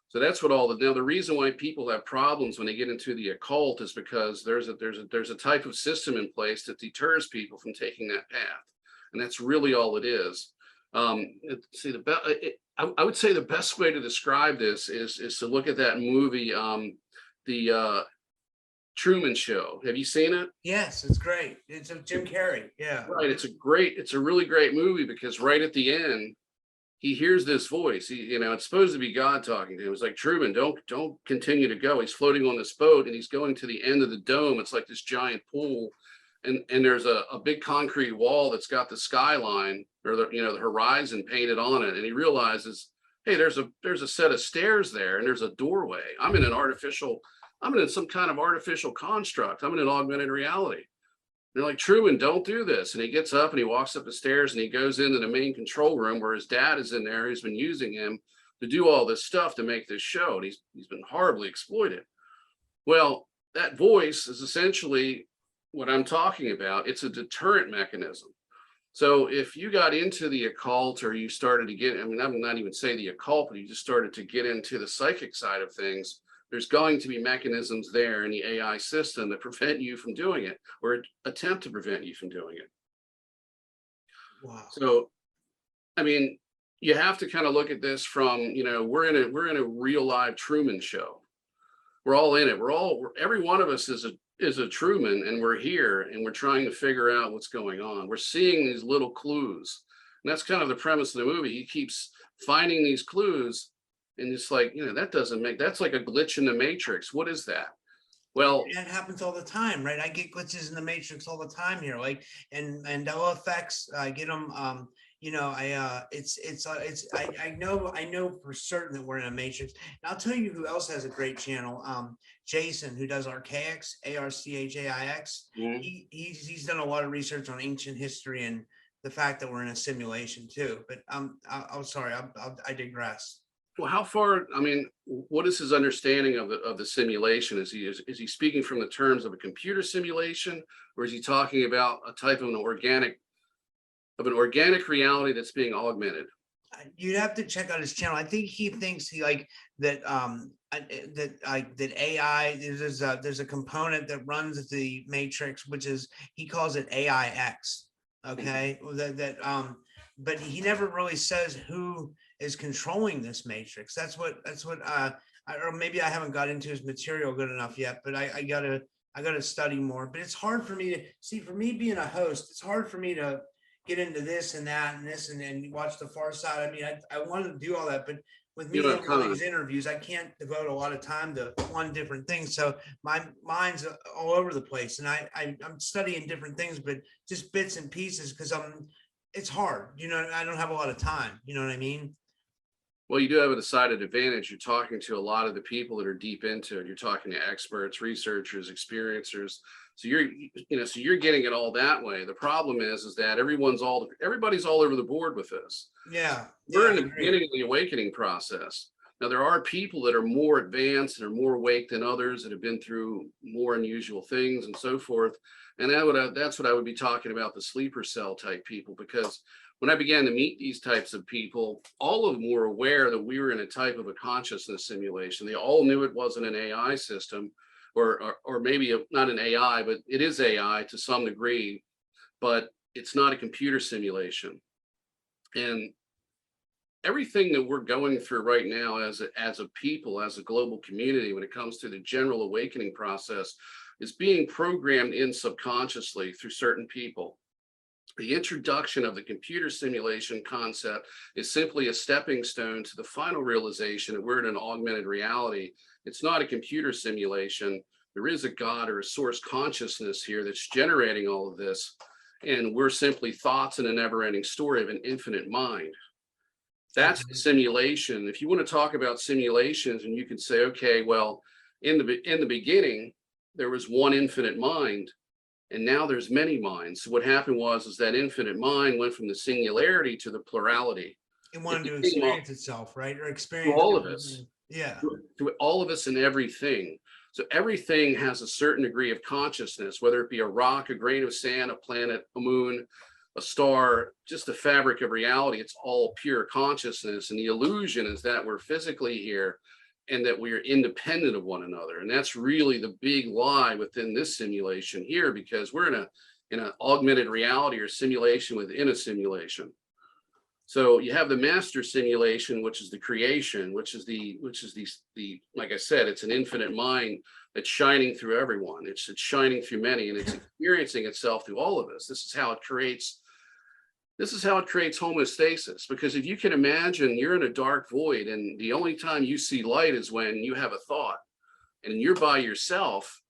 So that's what now the reason why people have problems when they get into the occult is because there's a type of system in place that deters people from taking that path, and that's really all it is. I would say the best way to describe this is to look at that movie, the Truman Show. Have you seen it? Yes, it's great. It's a Jim Carrey. Yeah. Right. It's a really great movie because right at the end, he hears this voice. It's supposed to be God talking to him. It's like, Truman, don't continue to go. He's floating on this boat and he's going to the end of the dome. It's like this giant pool. And there's a big concrete wall that's got the skyline or the horizon painted on it. And he realizes, hey, there's a set of stairs there and there's a doorway. I'm in some kind of artificial construct. I'm in an augmented reality. They're like, Truman, don't do this. And he gets up and he walks up the stairs and he goes into the main control room where his dad is in there. He's been using him to do all this stuff to make this show. And he's been horribly exploited. Well, that voice is essentially what I'm talking about. It's a deterrent mechanism. So if you got into the occult or you started to get, I'm not even say the occult, but you just started to get into the psychic side of things, there's going to be mechanisms there in the AI system that prevent you from doing it or attempt to prevent you from doing it. Wow. So, you have to kind of look at this from, we're in a real live Truman Show. We're all in it. Every one of us is a Truman, and we're here and we're trying to figure out what's going on. We're seeing these little clues. And that's kind of the premise of the movie. He keeps finding these clues. And it's like, that's like a glitch in the matrix. What is that? Well, that happens all the time, right? I get glitches in the matrix all the time here, like, and effects. I get them. I know for certain that we're in a matrix. And I'll tell you who else has a great channel. Jason, who does Archaix, Archaix. mm-hmm. He's done a lot of research on ancient history and the fact that we're in a simulation too. But I'm sorry, I digress. Well, how far? What is his understanding of the simulation? Is he speaking from the terms of a computer simulation, or is he talking about a type of an organic reality that's being augmented? You'd have to check out his channel. I think he thinks that AI, there's a component that runs the matrix, which is, he calls it AIX. Okay, but he never really says who is controlling this matrix. That's what or maybe I haven't got into his material good enough yet, but I gotta study more. But it's hard for me to see, for me being a host, it's hard for me to get into this and that and this and watch the far side. I want to do all that, but with You me don't have doing all time. these interviews, I can't devote a lot of time to one different thing. So my mind's all over the place, and I'm studying different things, but just bits and pieces because it's hard. I don't have a lot of time. You know what I mean? Well, you do have a decided advantage. You're talking to a lot of the people that are deep into it. You're talking to experts, researchers, experiencers. So you're getting it all that way. The problem is that everybody's all over the board with this. Yeah. We're Yeah. in I the agree. beginning of the awakening process. Now, there are people that are more advanced and are more awake than others that have been through more unusual things and so forth. And that's what I would be talking about, the sleeper cell type people, because when I began to meet these types of people, all of them were aware that we were in a type of a consciousness simulation. They all knew it wasn't an AI system, or maybe not an AI, but it is AI to some degree, but it's not a computer simulation. And everything that we're going through right now as a people, as a global community, when it comes to the general awakening process, is being programmed in subconsciously through certain people. The introduction of the computer simulation concept is simply a stepping stone to the final realization that we're in an augmented reality. It's not a computer simulation. There is a God or a source consciousness here that's generating all of this. And we're simply thoughts in a never-ending story of an infinite mind. That's the simulation. If you want to talk about simulations, and you can say, okay, well, in the beginning, there was one infinite mind. And now there's many minds. So what happened was that infinite mind went from the singularity to the plurality. It wanted to experience itself, right? Or To experience all of us. Yeah. To all of us and everything. So everything has a certain degree of consciousness, whether it be a rock, a grain of sand, a planet, a moon, a star, just the fabric of reality. It's all pure consciousness. And the illusion is that we're physically here and that we are independent of one another. And that's really the big lie within this simulation here, because we're in an augmented reality or simulation within a simulation. So you have the master simulation, which is the creation, which is the like I said, it's an infinite mind that's shining through everyone. It's shining through many, and it's experiencing itself through all of us. This is how it creates homeostasis, because if you can imagine, you're in a dark void and the only time you see light is when you have a thought and you're by yourself.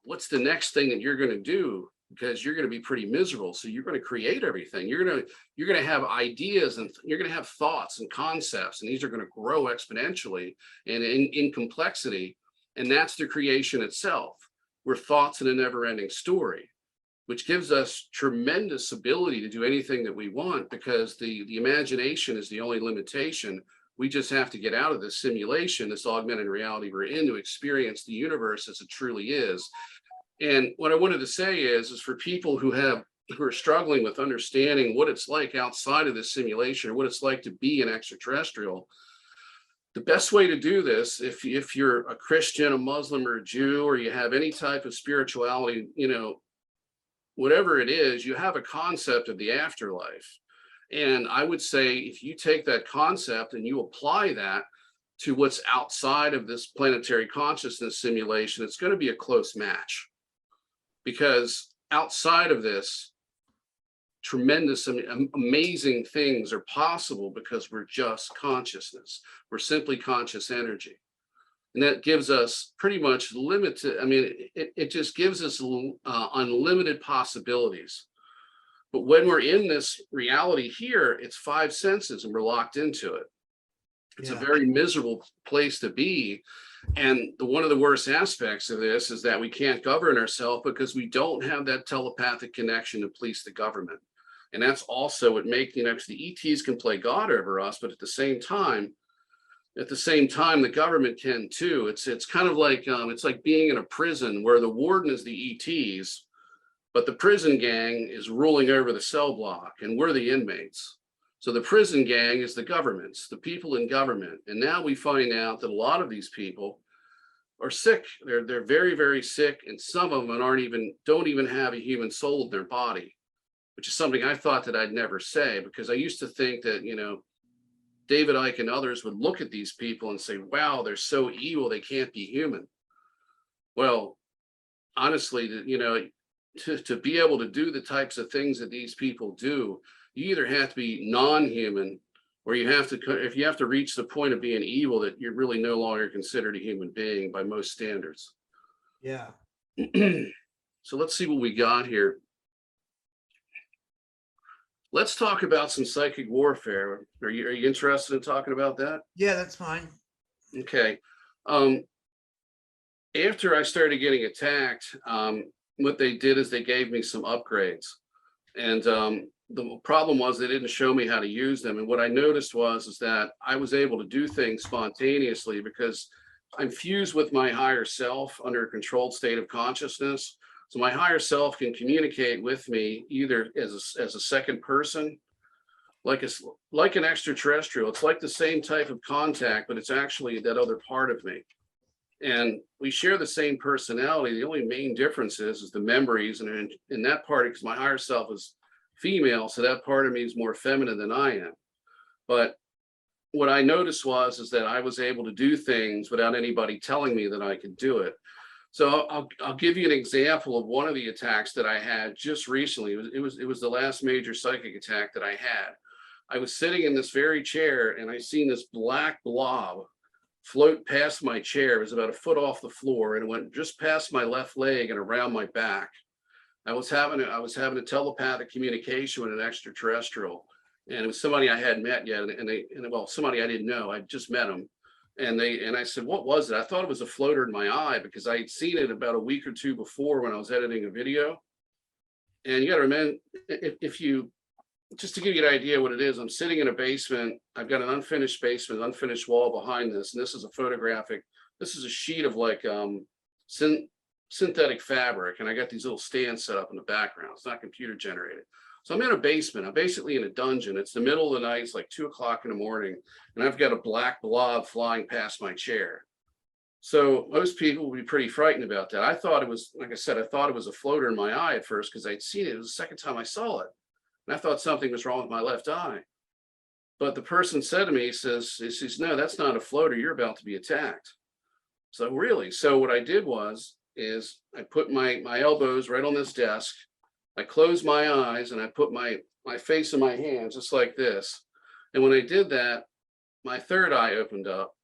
What's the next thing that you're going to do? Because you're going to be pretty miserable. So you're going to create everything. You're going to have ideas, and you're going to have thoughts and concepts, and these are going to grow exponentially and in complexity. And that's the creation itself. We're thoughts in a never-ending story, which gives us tremendous ability to do anything that we want, because the imagination is the only limitation. We just have to get out of this simulation, this augmented reality we're in, to experience the universe as it truly is. And what I wanted to say is for people who are struggling with understanding what it's like outside of this simulation, or what it's like to be an extraterrestrial, the best way to do this, if you're a Christian, a Muslim, or a Jew, or you have any type of spirituality, whatever it is, you have a concept of the afterlife. And I would say, if you take that concept and you apply that to what's outside of this planetary consciousness simulation, it's going to be a close match. Because outside of this, tremendous, amazing things are possible, because we're just consciousness. We're simply conscious energy. And that gives us pretty much limited, it just gives us unlimited possibilities. But when we're in this reality here, it's five senses and we're locked into it. It's a very miserable place to be. And one of the worst aspects of this is that we can't govern ourselves, because we don't have that telepathic connection to police the government. And that's also what makes, because the ETs can play God over us, but at the same time, the government can too. It's kind of like it's like being in a prison where the warden is the ETs, but the prison gang is ruling over the cell block, and we're the inmates. So the prison gang is the governments, the people in government. And now we find out that a lot of these people are sick. They're very, very sick, and some of them don't even have a human soul in their body, which is something I thought that I'd never say, because I used to think that David Icke and others would look at these people and say, wow, they're so evil, they can't be human. Well, honestly, to be able to do the types of things that these people do, you either have to be non-human where if you have to reach the point of being evil, that you're really no longer considered a human being by most standards. Yeah. So let's see what we got here. Let's talk about some psychic warfare. Are you interested in talking about that? Yeah, that's fine. Okay. After I started getting attacked, what they did is they gave me some upgrades. And the problem was they didn't show me how to use them. And what I noticed is that I was able to do things spontaneously because I'm fused with my higher self under a controlled state of consciousness. So my higher self can communicate with me either as a second person, like an extraterrestrial. It's like the same type of contact, but it's actually that other part of me. And we share the same personality. The only main difference is the memories. And in that part, because my higher self is female, so that part of me is more feminine than I am. But what I noticed is that I was able to do things without anybody telling me that I could do it. So I'll give you an example of one of the attacks that I had just recently. It was the last major psychic attack that I had. I was sitting in this very chair and I seen this black blob float past my chair. It was about a foot off the floor and it went just past my left leg and around my back. I was having a telepathic communication with an extraterrestrial, and it was somebody I hadn't met yet, and somebody I didn't know. I just met them. And I said, what was it? I thought it was a floater in my eye because I had seen it about a week or two before when I was editing a video. And you got to remember, just to give you an idea what it is, I'm sitting in a basement. I've got an unfinished basement, unfinished wall behind this. And this is a sheet of like synthetic fabric. And I got these little stands set up in the background. It's not computer generated. So I'm in a basement. I'm basically in a dungeon. It's the middle of the night. It's like 2 o'clock in the morning. And I've got a black blob flying past my chair. So most people would be pretty frightened about that. I thought it was, like I said, I thought it was a floater in my eye at first because I'd seen it. It was the second time I saw it. And I thought something was wrong with my left eye. But the person said to me, he says, no, that's not a floater. You're about to be attacked. So really, so what I did is I put my elbows right on this desk. I closed my eyes and I put my face in my hands just like this. And when I did that, my third eye opened up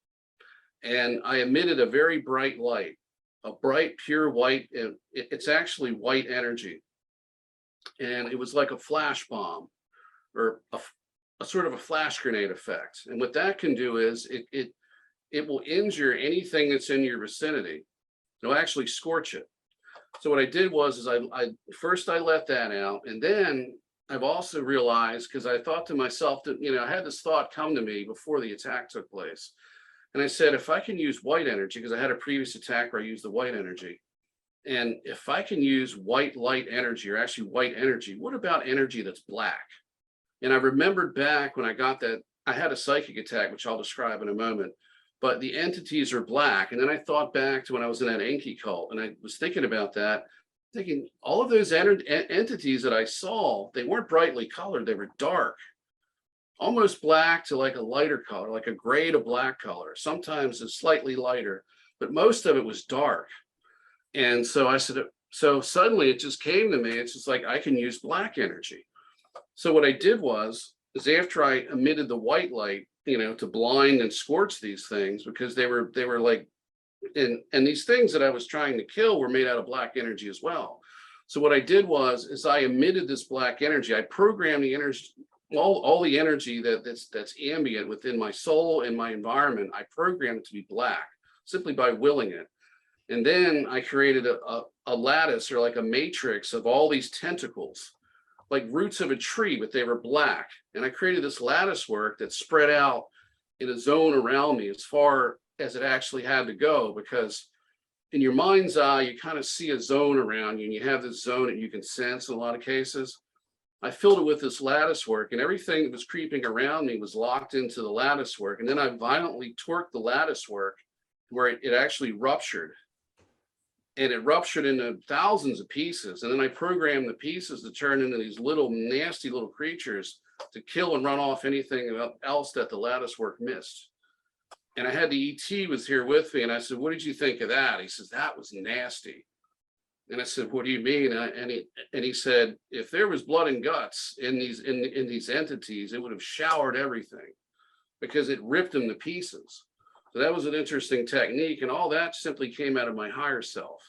and I emitted a very bright light, a bright, pure white. It's actually white energy. And it was like a flash bomb or a sort of a flash grenade effect. And what that can do is it will injure anything that's in your vicinity. It'll actually scorch it. So what I did was I let that out. And then I've also realized, because I thought to myself that, I had this thought come to me before the attack took place. And I said, if I can use white energy, because I had a previous attack where I used the white energy. And if I can use white light energy, or actually white energy, what about energy that's black? And I remembered back when I got that, I had a psychic attack, which I'll describe in a moment. But the entities are black. And then I thought back to when I was in that Enki cult, and I was thinking about that, thinking all of those entities that I saw, they weren't brightly colored, they were dark, almost black to like a lighter color, like a gray to black color. Sometimes it's slightly lighter, but most of it was dark. And so I said, so suddenly it just came to me, it's just like, I can use black energy. So what I did is after I emitted the white light, to blind and scorch these things, because they were like, and these things that I was trying to kill were made out of black energy as well. So what I did is I emitted this black energy. I programmed the energy, all the energy that's ambient within my soul and my environment. I programmed it to be black simply by willing it. And then I created a lattice, or like a matrix of all these tentacles, like roots of a tree, but they were black. And I created this lattice work that spread out in a zone around me as far as it actually had to go, because in your mind's eye, you kind of see a zone around you, and you have this zone that you can sense in a lot of cases. I filled it with this lattice work, and everything that was creeping around me was locked into the lattice work. And then I violently torqued the lattice work where it actually ruptured. And it ruptured into thousands of pieces. And then I programmed the pieces to turn into these little nasty little creatures to kill and run off anything else that the lattice work missed. And I had the ET was here with me, and I said, what did you think of that? He says, that was nasty. And I said, what do you mean? And he said, if there was blood and guts in these entities, it would have showered everything. because it ripped them to pieces. So that was an interesting technique, and all that simply came out of my higher self.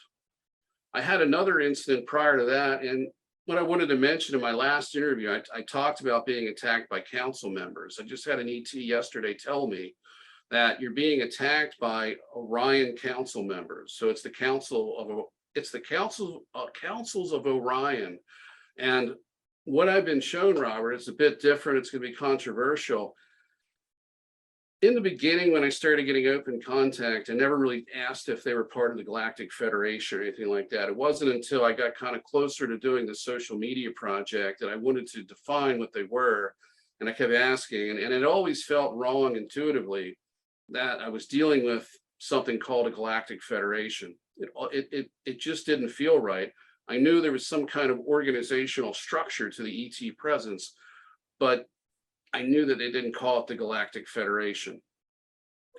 I had another incident prior to that, and what I wanted to mention in my last interview, I talked about being attacked by council members. I just had an ET yesterday tell me that you're being attacked by Orion council members. So it's the councils of Orion. And what I've been shown, Robert, it's a bit different. It's going to be controversial. In the beginning, when I started getting open contact, I never really asked if they were part of the Galactic Federation or anything like that. It wasn't until I got kind of closer to doing the social media project that I wanted to define what they were. And I kept asking, and it always felt wrong intuitively that I was dealing with something called a Galactic Federation. It just didn't feel right. I knew there was some kind of organizational structure to the ET presence, but I knew that they didn't call it the Galactic Federation.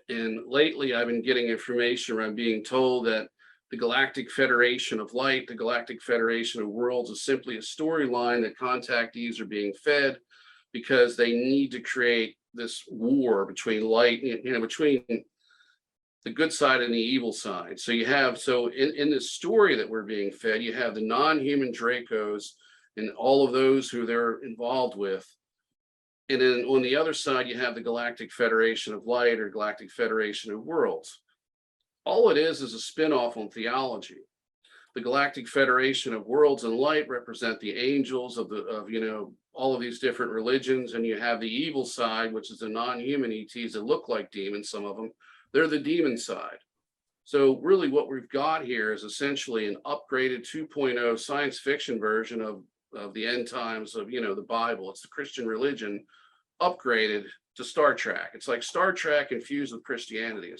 And lately I've been getting information where I'm being told that the Galactic Federation of Light, the Galactic Federation of Worlds is simply a storyline that contactees are being fed because they need to create this war between light, between the good side and the evil side. So you have, in this story that we're being fed, you have the non-human Dracos and all of those who they're involved with. And then on the other side, you have the Galactic Federation of Light or Galactic Federation of Worlds. All it is a spin-off on theology. The Galactic Federation of Worlds and Light represent the angels of all of these different religions. And you have the evil side, which is the non-human ETs that look like demons, some of them. They're the demon side. So really what we've got here is essentially an upgraded 2.0 science fiction version of the end times of, the Bible. It's the Christian religion upgraded to Star Trek. It's like Star Trek infused with Christianity.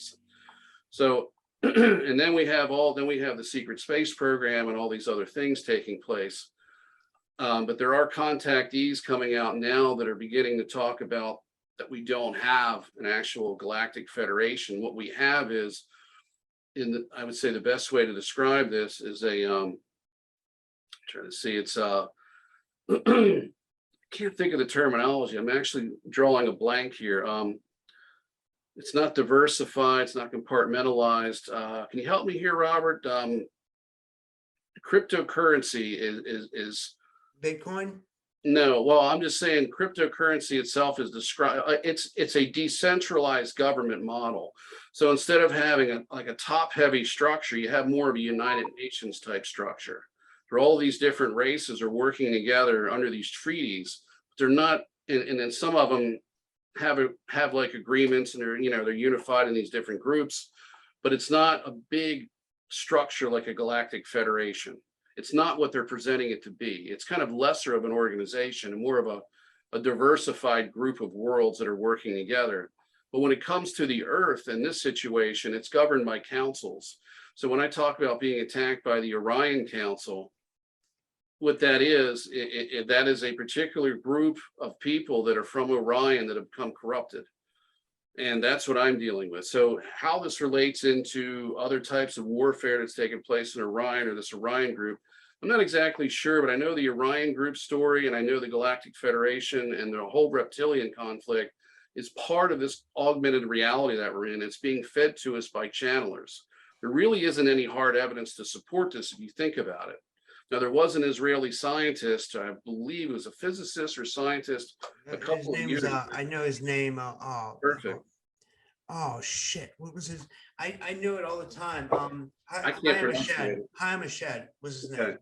So, and then we have the secret space program and all these other things taking place. But there are contactees coming out now that are beginning to talk about that we don't have an actual Galactic Federation. What we have is, I would say the best way to describe this is I can't think of the terminology. I'm actually drawing a blank here. It's not diversified, it's not compartmentalized. Can you help me here, Robert? Cryptocurrency is Bitcoin? No, well, I'm just saying cryptocurrency itself is described, it's a decentralized government model. So instead of having a top-heavy structure, you have more of a United Nations type structure. Where all these different races are working together under these treaties. They're not, and then some of them have like agreements, and they're unified in these different groups, but it's not a big structure like a Galactic Federation. It's not what they're presenting it to be. It's kind of lesser of an organization and more of a diversified group of worlds that are working together. But when it comes to the Earth in this situation, it's governed by councils. So when I talk about being attacked by the Orion Council, what that is, that is a particular group of people that are from Orion that have become corrupted. And that's what I'm dealing with. So how this relates into other types of warfare that's taking place in Orion or this Orion group, I'm not exactly sure, but I know the Orion group story, and I know the Galactic Federation and the whole reptilian conflict is part of this augmented reality that we're in. It's being fed to us by channelers. There really isn't any hard evidence to support this if you think about it. Now, there was an Israeli scientist, I believe it was a physicist or scientist, a couple of years ago. I know his name. Perfect. Oh shit! What was his? I knew it all the time. I can't pronounce it. Chaim Ashed was his name. Okay.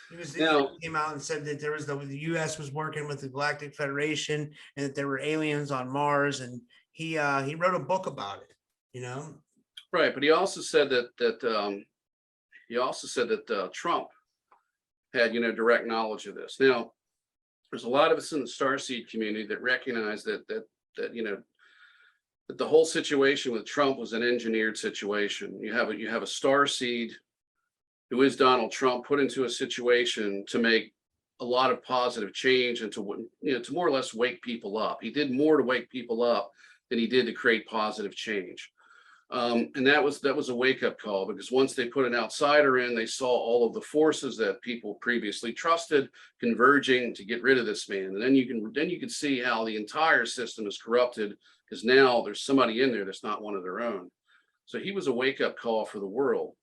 He came out and said that the U.S. was working with the Galactic Federation and that there were aliens on Mars, and he wrote a book about it. Right, but he also said that Trump had direct knowledge of this. Now, there's a lot of us in the Starseed community that recognize that the whole situation with Trump was an engineered situation. You have a Starseed who is Donald Trump put into a situation to make a lot of positive change and to more or less wake people up. He did more to wake people up than he did to create positive change. And that was a wake-up call, because once they put an outsider in, they saw all of the forces that people previously trusted converging to get rid of this man. And then you can see how the entire system is corrupted, because now there's somebody in there that's not one of their own. So he was a wake-up call for the world.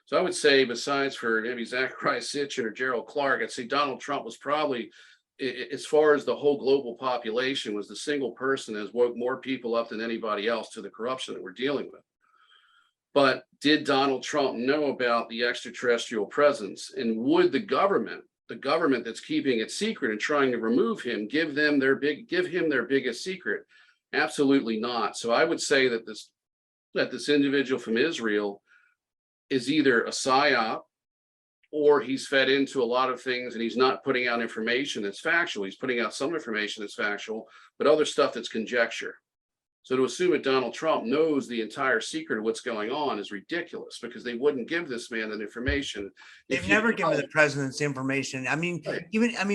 So I would say, besides for maybe Zachariah Sitchin or Gerald Clark, I'd say Donald Trump was probably, as far as the whole global population, was the single person that has woke more people up than anybody else to the corruption that we're dealing with. But did Donald Trump know about the extraterrestrial presence? And would the government that's keeping it secret and trying to remove him, give him their biggest secret? Absolutely not. So I would say that this individual from Israel is either a psyop, or he's fed into a lot of things and he's not putting out information that's factual. He's putting out some information that's factual, but other stuff that's conjecture. So to assume that Donald Trump knows the entire secret of what's going on is ridiculous, because they wouldn't give this man that information. They've never given the president's information. I mean, right.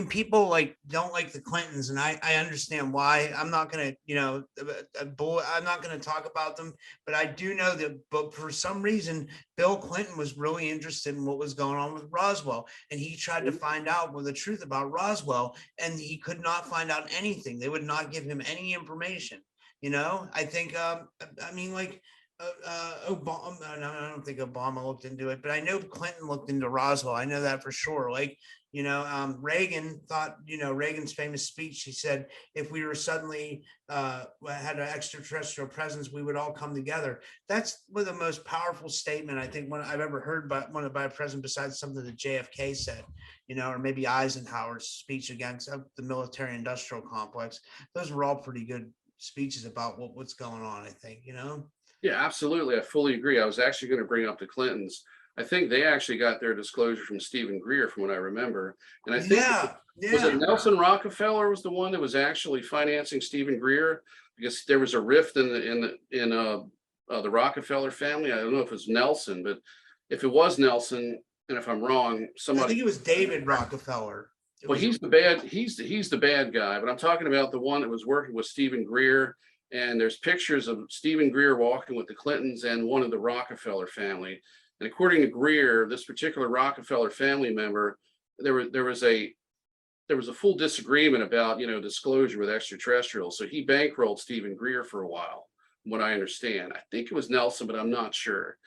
People don't like the Clintons, and I understand why. I'm not going to, I'm not going to talk about them, but I do know that, but for some reason, Bill Clinton was really interested in what was going on with Roswell, and he tried to find out the truth about Roswell, and he could not find out anything. They would not give him any information. I think, Obama, no, I don't think Obama looked into it, but I know Clinton looked into Roswell. I know that for sure. Reagan thought, Reagan's famous speech, he said, if we were suddenly had an extraterrestrial presence, we would all come together. That's one of the most powerful statement I think I've ever heard by a president, besides something that JFK said, or maybe Eisenhower's speech against the military industrial complex. Those were all pretty good speeches about what's going on, I think. Yeah, absolutely. I fully agree. I was actually going to bring up the Clintons. I think they actually got their disclosure from Stephen Greer, from what I remember. And I think was it Nelson Rockefeller was the one that was actually financing Stephen Greer, because there was a rift in the Rockefeller family. I don't know if it was Nelson, but if it was Nelson, and if I'm wrong, I think it was David Rockefeller. Well, he's the bad guy, but I'm talking about the one that was working with Stephen Greer. And there's pictures of Stephen Greer walking with the Clintons and one of the Rockefeller family. And according to Greer, this particular Rockefeller family member, there was a full disagreement about, disclosure with extraterrestrials. So he bankrolled Stephen Greer for a while, from what I understand. I think it was Nelson, but I'm not sure.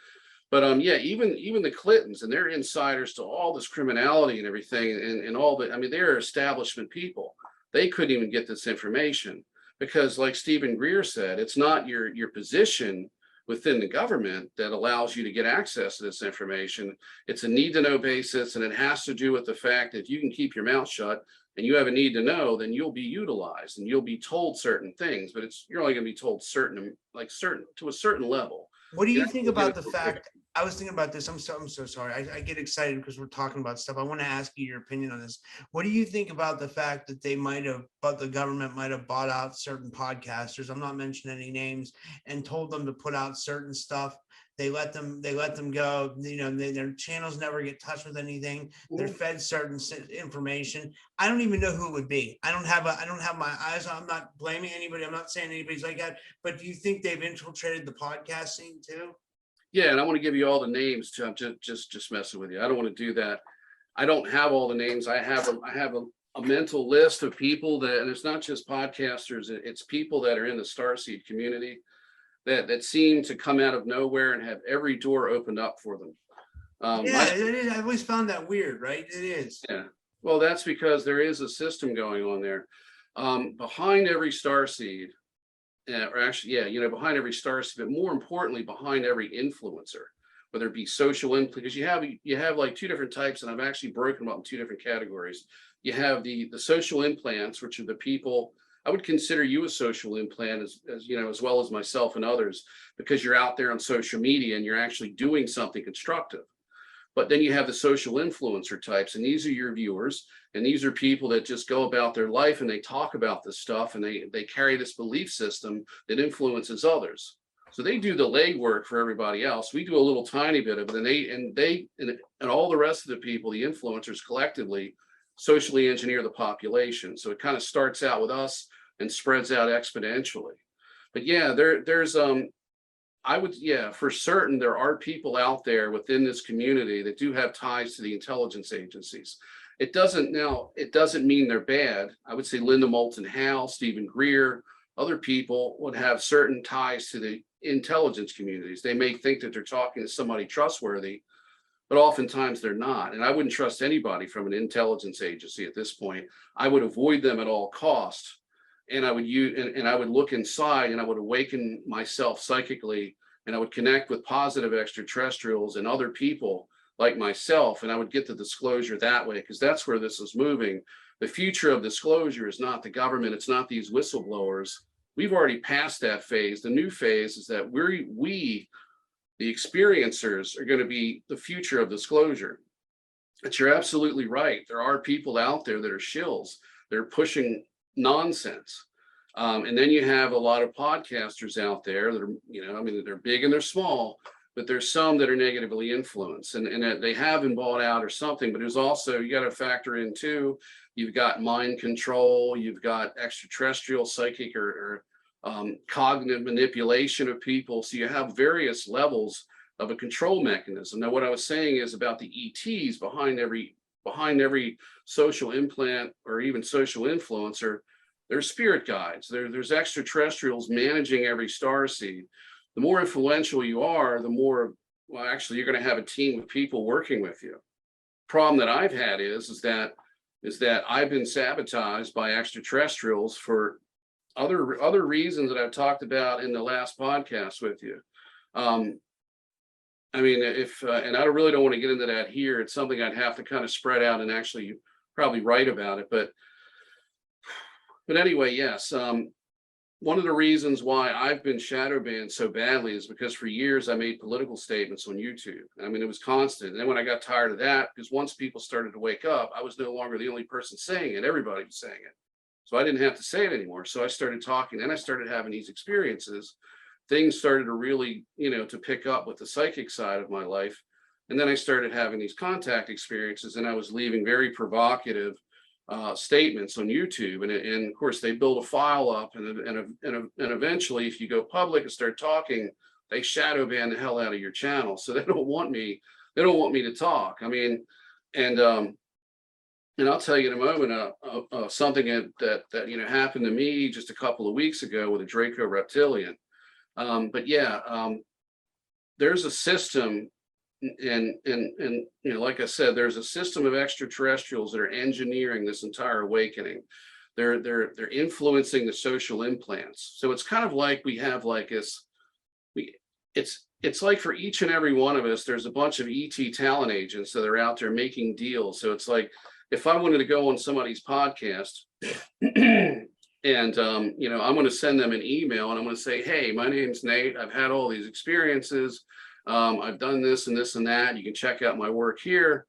But even the Clintons, and they're insiders to all this criminality and everything, and all the, they're establishment people. They couldn't even get this information, because, like Stephen Greer said, it's not your position within the government that allows you to get access to this information. It's a need to know basis, and it has to do with the fact that if you can keep your mouth shut and you have a need to know, then you'll be utilized and you'll be told certain things, but you're only going to be told certain to a certain level. What do you think about the fact? I was thinking about this. I'm so sorry. I get excited because we're talking about stuff. I want to ask you your opinion on this. What do you think about the fact that the government might have bought out certain podcasters? I'm not mentioning any names, and told them to put out certain stuff. They let them go. Their channels never get touched with anything. They're fed certain information. I don't even know who it would be. I don't have my eyes on. I'm not blaming anybody. I'm not saying anybody's like that. But do you think they've infiltrated the podcast scene too? Yeah, and I want to give you all the names too. I'm just messing with you. I don't want to do that. I don't have all the names. I have a mental list of people that, and it's not just podcasters. It's people that are in the Starseed community that seem to come out of nowhere and have every door opened up for them. It is. I've always found that weird, right? It is. Yeah. Well, that's because there is a system going on there. Behind every Starseed, behind every Starseed, but more importantly, behind every influencer, whether it be social because you have like two different types, and I've actually broken them up in two different categories. You have the social implants, which are the people. I would consider you a social implant as well as myself and others, because you're out there on social media and you're actually doing something constructive. But then you have the social influencer types, and these are your viewers, and these are people that just go about their life and they talk about this stuff, and they carry this belief system that influences others. So they do the legwork for everybody else. We do a little tiny bit of it, and all the rest of the people, the influencers collectively, socially engineer the population. So it kind of starts out with us and spreads out exponentially. But yeah, I would, yeah, for certain, there are people out there within this community that do have ties to the intelligence agencies. It doesn't mean they're bad. I would say Linda Moulton Howe, Stephen Greer, other people would have certain ties to the intelligence communities. They may think that they're talking to somebody trustworthy, but oftentimes they're not. And I wouldn't trust anybody from an intelligence agency at this point. I would avoid them at all costs. And I would I would look inside, and I would awaken myself psychically, and I would connect with positive extraterrestrials and other people like myself, and I would get the disclosure that way, because that's where this is moving. The future of disclosure is not the government, it's not these whistleblowers. We've already passed that phase. The new phase is that we, the experiencers, are going to be the future of disclosure. But you're absolutely right. There are people out there that are shills. They're pushing nonsense. And then you have a lot of podcasters out there that are, I mean, they're big and they're small, but there's some that are negatively influenced, and they have been bought out or something. But there's also, you got to factor in too, you've got mind control, you've got extraterrestrial psychic or cognitive manipulation of people. So you have various levels of a control mechanism. Now, what I was saying is about the ETs behind every social implant or even social influencer. There's spirit guides. There's extraterrestrials managing every star seed. The more influential you are, the more, well, actually, you're going to have a team of people working with you. Problem that I've had is that I've been sabotaged by extraterrestrials for other reasons that I've talked about in the last podcast with you. I mean, and I really don't want to get into that here. It's something I'd have to kind of spread out and actually probably write about it. But anyway, yes. One of the reasons why I've been shadow banned so badly is because for years I made political statements on YouTube. I mean, it was constant. And then when I got tired of that, because once people started to wake up, I was no longer the only person saying it. Everybody was saying it. So I didn't have to say it anymore. So I started talking, and I started having these experiences. Things started to really, to pick up with the psychic side of my life. And then I started having these contact experiences, and I was leaving very provocative statements on YouTube, and of course they build a file up, and eventually, if you go public and start talking, they shadow ban the hell out of your channel. So they don't want me to talk. I mean, and I'll tell you in a moment something that happened to me just a couple of weeks ago with a Draco reptilian. But yeah, there's a system. And like I said, there's a system of extraterrestrials that are engineering this entire awakening. They're influencing the social implants. So it's kind of like we have like this. It's like for each and every one of us, there's a bunch of ET talent agents that are out there making deals. So it's like if I wanted to go on somebody's podcast, and I'm going to send them an email, and I'm going to say, hey, my name's Nate. I've had all these experiences. I've done this and this and that. You can check out my work here.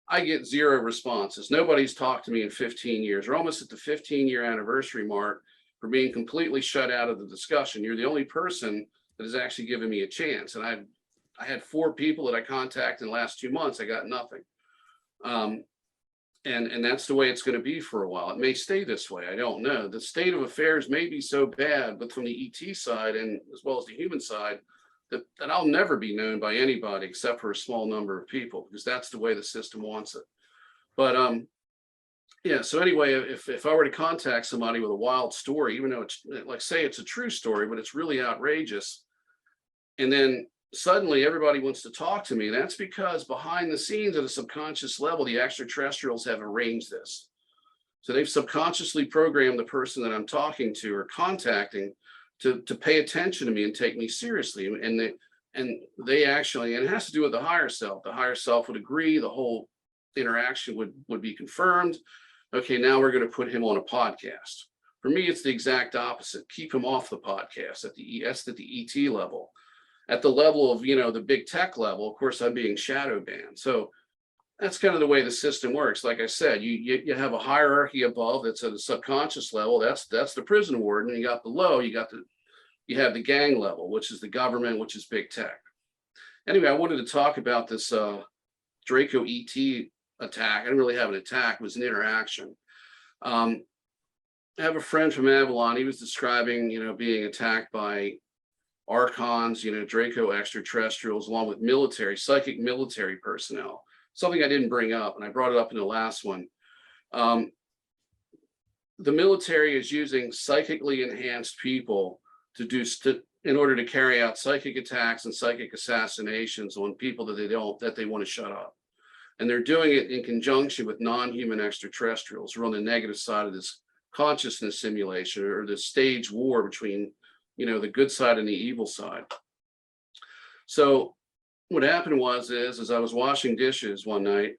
I get zero responses. Nobody's talked to me in 15 years. We're almost at the 15-year anniversary mark for being completely shut out of the discussion. You're the only person that has actually given me a chance. And I had 4 people that I contacted in the last 2 months. I got nothing. And that's the way it's going to be for a while. It may stay this way. I don't know. The state of affairs may be so bad, but from the ET side and as well as the human side, that I'll never be known by anybody except for a small number of people, because that's the way the system wants it. But yeah, so anyway, if I were to contact somebody with a wild story, even though it's like, say it's a true story, but it's really outrageous, and then suddenly everybody wants to talk to me, that's because behind the scenes at a subconscious level, the extraterrestrials have arranged this. So they've subconsciously programmed the person that I'm talking to or contacting to pay attention to me and take me seriously. And they actually, and it has to do with the higher self. The higher self would agree, the whole interaction would be confirmed. Okay, now we're going to put him on a podcast. For me, it's the exact opposite. Keep him off the podcast at the ET level. At the level of, the big tech level, of course, I'm being shadow banned. So that's kind of the way the system works. Like I said, you have a hierarchy above that's at a subconscious level. That's the prison warden. You got below, you have the gang level, which is the government, which is big tech. Anyway, I wanted to talk about this Draco ET attack. I didn't really have an attack. It was an interaction. I have a friend from Avalon. He was describing, being attacked by archons, Draco extraterrestrials, along with psychic military personnel. Something I didn't bring up, and I brought it up in the last one. The military is using psychically enhanced people in order to carry out psychic attacks and psychic assassinations on people that they want to shut up. And they're doing it in conjunction with non-human extraterrestrials who are on the negative side of this consciousness simulation, or the stage war between, the good side and the evil side. So what happened was I was washing dishes one night,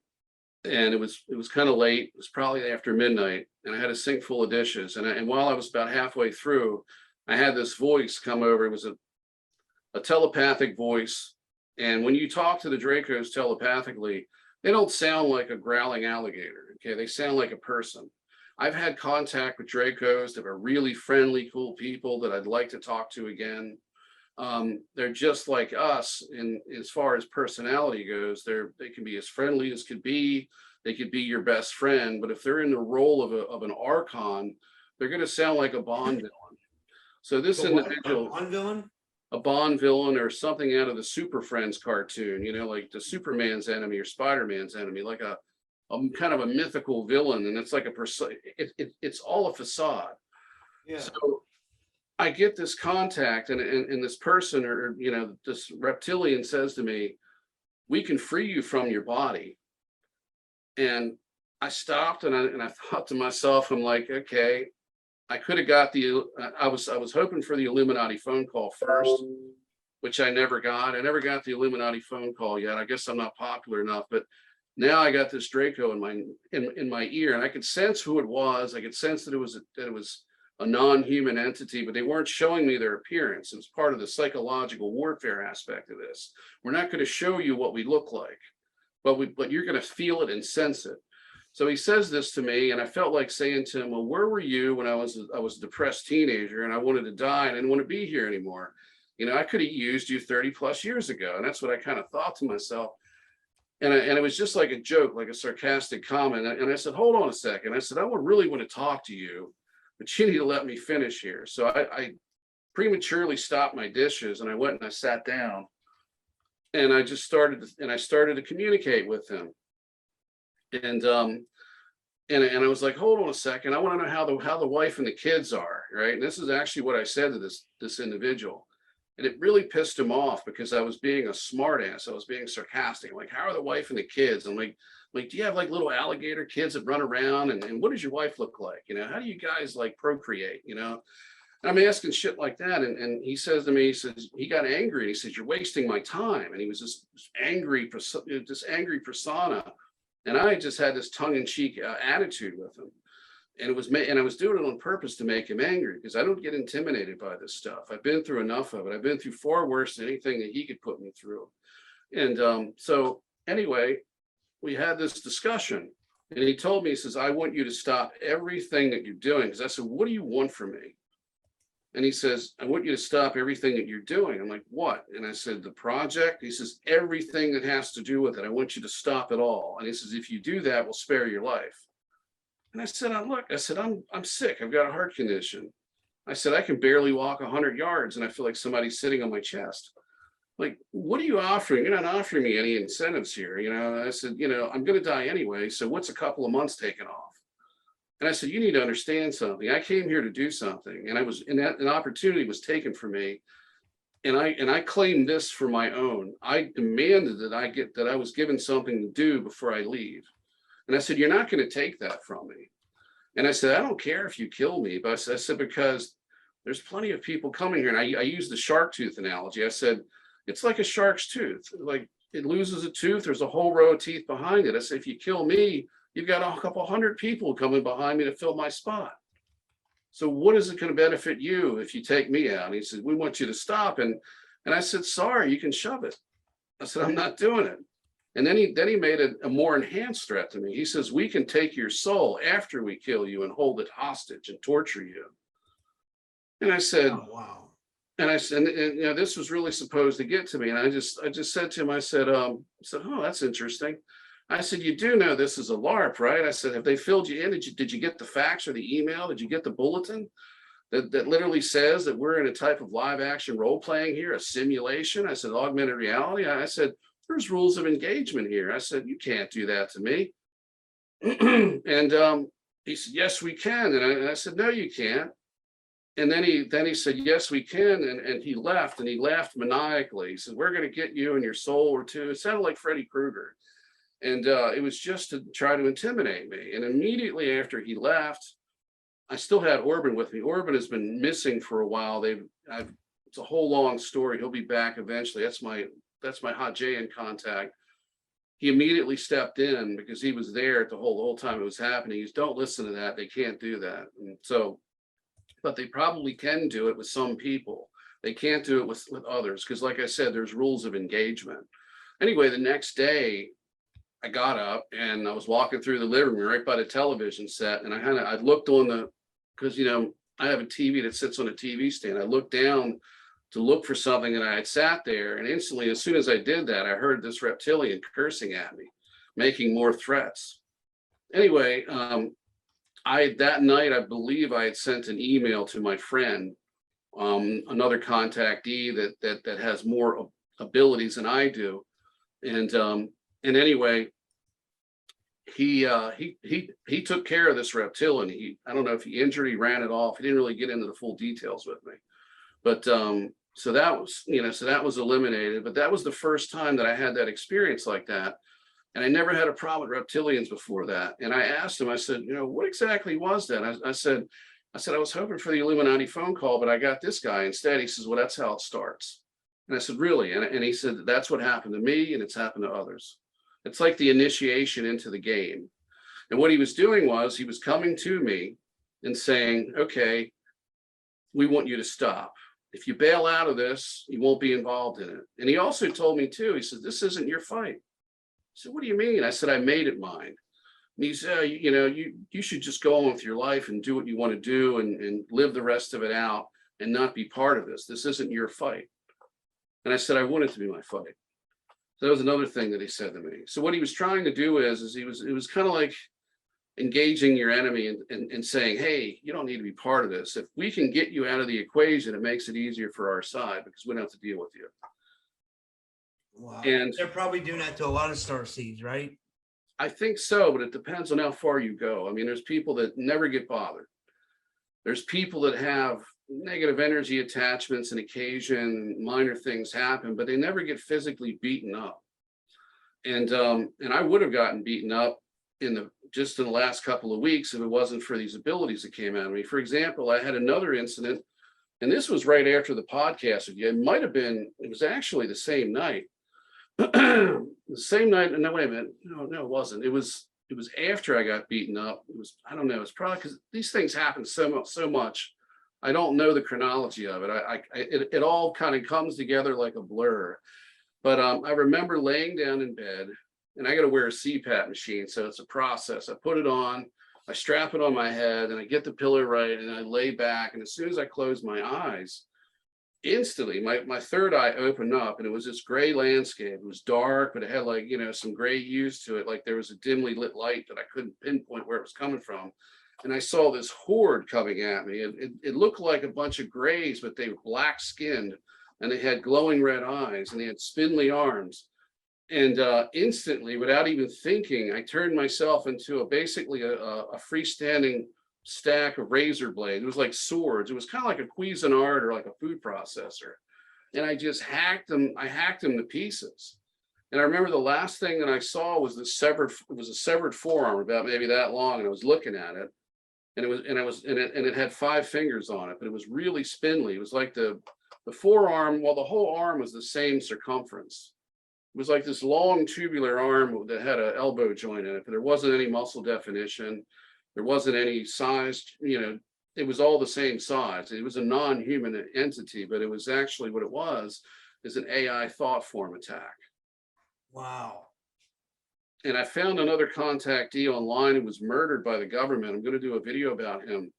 and it was kind of late. It was probably after midnight, and I had a sink full of dishes. And while I was about halfway through, I had this voice come over. It was a telepathic voice. And when you talk to the Dracos telepathically, they don't sound like a growling alligator. Okay, they sound like a person. I've had contact with Dracos that are really friendly, cool people that I'd like to talk to again. They're just like us as far as personality goes. They can be as friendly as could be. They could be your best friend, but if they're in the role of an archon, they're going to sound like a Bond villain. So this individual, a Bond villain, or something out of the Super Friends cartoon, like the Superman's enemy or Spider-Man's enemy, like a kind of a mythical villain, and it's like it's all a facade. Yeah. So I get this contact, and this person, or this reptilian, says to me, "We can free you from your body." And I stopped, and I thought to myself, I'm like, okay, I could have got I was hoping for the Illuminati phone call first, which I never got. I never got the Illuminati phone call yet. I guess I'm not popular enough, but now I got this Draco in my ear, and I could sense who it was. I could sense that it was a non-human entity, but they weren't showing me their appearance. It was part of the psychological warfare aspect of this. We're not going to show you what we look like, but you're going to feel it and sense it. So he says this to me, and I felt like saying to him, well, where were you when I was a depressed teenager and I wanted to die and I didn't want to be here anymore? I could have used you 30 plus years ago. And that's what I kind of thought to myself. And it was just like a joke, like a sarcastic comment. And I said, hold on a second. I said, I would really want to talk to you, but you need to let me finish here. So I prematurely stopped my dishes, and I went and I sat down, and I started to communicate with him. And I was like, hold on a second. I want to know how the wife and the kids are, right? And this is actually what I said to this individual. And it really pissed him off, because I was being a smart ass. I was being sarcastic. Like, how are the wife and the kids? I'm like, do you have like little alligator kids that run around? And what does your wife look like? How do you guys like procreate? And I'm asking shit like that. And he says to me, he says, he got angry. And he says, you're wasting my time. And he was this angry persona. And I just had this tongue-in-cheek attitude with him. And I was doing it on purpose to make him angry, because I don't get intimidated by this stuff. I've been through enough of it. I've been through far worse than anything that he could put me through. And so anyway, we had this discussion, and he told me, he says, I want you to stop everything that you're doing. Because I said, what do you want from me? And he says, I want you to stop everything that you're doing. I'm like, what? And I said, the project. He says, everything that has to do with it. I want you to stop it all. And he says, if you do that, we'll spare your life. And I said, I'm sick. I've got a heart condition. I said, I can barely walk 100 yards, and I feel like somebody's sitting on my chest. Like, what are you offering? You're not offering me any incentives here. I said, I'm going to die anyway. So what's a couple of months taken off? And I said, you need to understand something. I came here to do something, and an opportunity was taken from me. And I claimed this for my own. I demanded that I was given something to do before I leave. And I said, you're not going to take that from me. And I said, I don't care if you kill me. But I said, because there's plenty of people coming here. And I used the shark tooth analogy. I said, it's like a shark's tooth. Like, it loses a tooth, there's a whole row of teeth behind it. I said, if you kill me, you've got a couple hundred people coming behind me to fill my spot. So what is it going to benefit you if you take me out? And he said, we want you to stop. And I said, sorry, you can shove it. I said, I'm not doing it. And then he made a more enhanced threat to me. He says, we can take your soul after we kill you and hold it hostage and torture you. And I said, oh, wow. And I said, and this was really supposed to get to me. And I just said to him, I said, oh, that's interesting. I said, you do know this is a LARP, right? I said, have they filled you in? Did you get the fax or the email? Did you get the bulletin? that literally says that we're in a type of live action role playing here, a simulation? I said, augmented reality. I said, there's rules of engagement here. I said, you can't do that to me. And he said, yes, we can. And I said, no, you can't. And then he said, yes, we can. And he left, and he laughed maniacally. He said, we're going to get you and your soul or two. It sounded like Freddy Krueger. And it was just to try to intimidate me. And immediately after he left, I still had Orban with me. Orban has been missing for a while. It's a whole long story. He'll be back eventually. That's my Hot J in contact. He immediately stepped in because he was there the whole time it was happening. He's, don't listen to that. They can't do that. And so, but they probably can do it with some people. They can't do it with others because, like I said, there's rules of engagement. Anyway, the next day, I got up and I was walking through the living room right by the television set, and I looked on because I have a TV that sits on a TV stand. I looked down to look for something, and I had sat there, and instantly, as soon as I did that, I heard this reptilian cursing at me, making more threats. Anyway, that night, I believe I had sent an email to my friend, another contactee that has more abilities than I do, and anyway, he took care of this reptilian. I don't know if he injured, he ran it off. He didn't really get into the full details with me, but so that was eliminated. But that was the first time that I had that experience like that, and I never had a problem with reptilians before that. And I asked him, I said, what exactly was that? I said I was hoping for the Illuminati phone call, but I got this guy instead. He says, well, that's how it starts. And I said, really? And he said, that's what happened to me, and it's happened to others. It's like the initiation into the game. And what he was doing was he was coming to me and saying, okay, we want you to stop. If you bail out of this, you won't be involved in it. And he also told me too, he said, this isn't your fight. I said, what do you mean? I said, I made it mine. And he said, you should just go on with your life and do what you want to do and live the rest of it out and not be part of this. This isn't your fight. And I said, I want it to be my fight. So that was another thing that he said to me. So what he was trying to do is it was kind of like engaging your enemy and saying, hey, you don't need to be part of this. If we can get you out of the equation, it makes it easier for our side because we don't have to deal with you. Wow. And they're probably doing that to a lot of star seeds, right? I think so, but it depends on how far you go. I mean, there's people that never get bothered. There's people that have negative energy attachments, and occasion minor things happen, but they never get physically beaten up. And I would have gotten beaten up just in the last couple of weeks if it wasn't for these abilities that came out of me. For example, I had another incident, and this was right after the podcast with you. It was actually the same night. The same night. No, wait a minute. No, it wasn't. It was after I got beaten up. I don't know. It's probably because these things happen so much. I don't know the chronology of it. It all kind of comes together like a blur. But I remember laying down in bed, and I got to wear a CPAP machine, so it's a process. I put it on, I strap it on my head, and I get the pillow right, and I lay back. And as soon as I close my eyes, instantly my third eye opened up, and it was this gray landscape. It was dark, but it had like some gray hues to it, like there was a dimly lit light that I couldn't pinpoint where it was coming from. And I saw this horde coming at me. It looked like a bunch of grays, but they were black skinned, and they had glowing red eyes, and they had spindly arms. And instantly, without even thinking, I turned myself into basically a freestanding stack of razor blades. It was like swords. It was kind of like a Cuisinart or like a food processor. And I just hacked them. I hacked them to pieces. And I remember the last thing that I saw was a severed forearm about maybe that long. And I was looking at it, and it had 5 fingers on it, but it was really spindly. It was like the forearm. Well, the whole arm was the same circumference. It was like this long tubular arm that had an elbow joint in it, but there wasn't any muscle definition. There wasn't any size, it was all the same size. It was a non-human entity, but it was actually what it was is an AI thought form attack. Wow. And I found another contactee online who was murdered by the government. I'm going to do a video about him.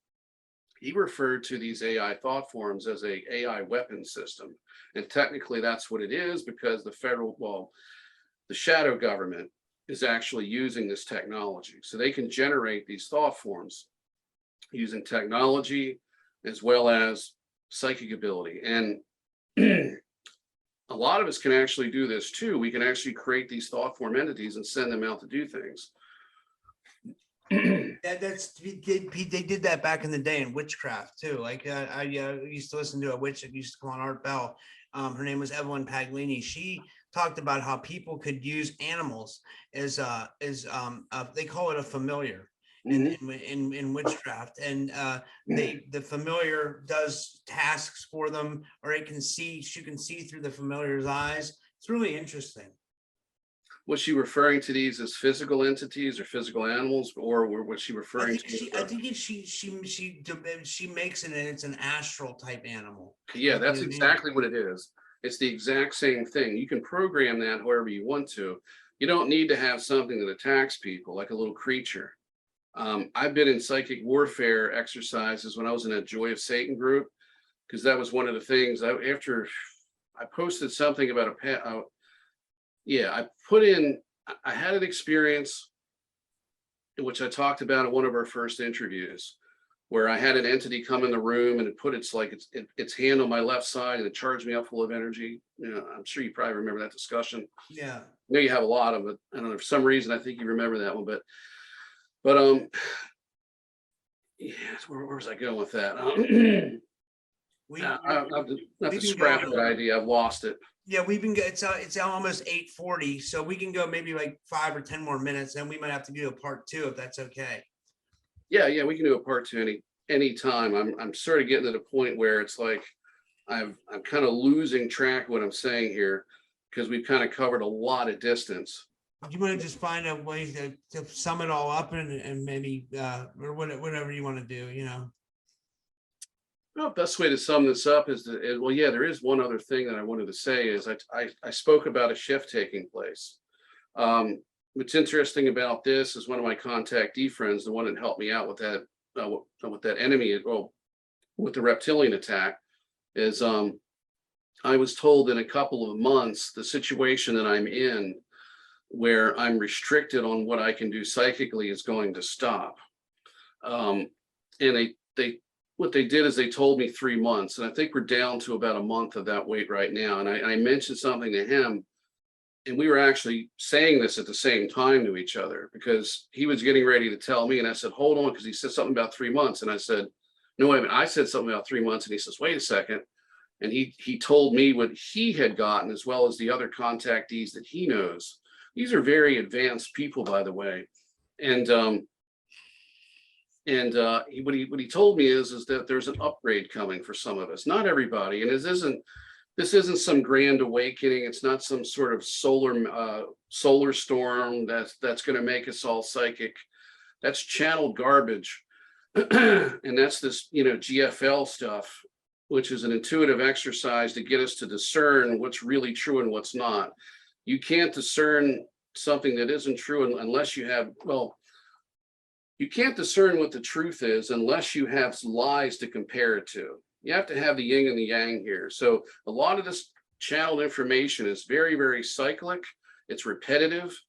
He referred to these AI thought forms as a AI weapon system. And technically that's what it is, because the shadow government is actually using this technology. So they can generate these thought forms using technology as well as psychic ability. And a lot of us can actually do this too. We can actually create these thought form entities and send them out to do things. They did that back in the day in witchcraft too. Like I used to listen to a witch that used to come on Art Bell. Her name was Evelyn Paglini. She talked about how people could use animals as they call it a familiar in witchcraft, and the familiar does tasks for them, or you can see through the familiar's eyes. It's really interesting. Was she referring to these as physical entities or physical animals, or was she referring to? I think she makes it, and it's an astral type animal. Yeah, that's exactly what it is. It's the exact same thing. You can program that however you want to. You don't need to have something that attacks people like a little creature. I've been in psychic warfare exercises when I was in a Joy of Satan group, because that was one of the things. After I posted something about a pet. I had an experience, which I talked about in one of our first interviews, where I had an entity come in the room and it put its hand on my left side and it charged me up full of energy. I'm sure you probably remember that discussion. Yeah. I know you have a lot of it. I don't know, for some reason I think you remember that one, but yeah, where was I going with that? Not to scrap that idea. I've lost it. Yeah, it's almost 8:40, so we can go maybe like 5 or 10 more minutes, and we might have to do a part 2 if that's okay. Yeah, we can do a part 2 any time. I'm sort of getting to the point where it's like I'm kind of losing track of what I'm saying here, because we've kind of covered a lot of distance. You want to just find a way to sum it all up and maybe or whatever you want to do, Well, best way to sum this up is there is one other thing that I wanted to say is I spoke about a shift taking place. What's interesting about this is one of my contactee friends, the one that helped me out with that enemy, with the reptilian attack, is I was told in a couple of months, the situation that I'm in, where I'm restricted on what I can do psychically, is going to stop. And what they did is they told me 3 months, and I think we're down to about a month of that weight right now. And I mentioned something to him, and we were actually saying this at the same time to each other, because he was getting ready to tell me, and I said, hold on, because he said something about 3 months. And I said, no, wait a minute. I said something about 3 months, and he says, wait a second. And he told me what he had gotten, as well as the other contactees that he knows. These are very advanced people, by the way. And what he told me is that there's an upgrade coming for some of us, not everybody. And this isn't some grand awakening. It's not some sort of solar storm that's going to make us all psychic. That's channeled garbage. And that's this, GFL stuff, which is an intuitive exercise to get us to discern what's really true and what's not. You can't discern something that isn't true unless you have, you can't discern what the truth is unless you have lies to compare it to. You have to have the yin and the yang here. So a lot of this channeled information is very, very cyclic. It's repetitive.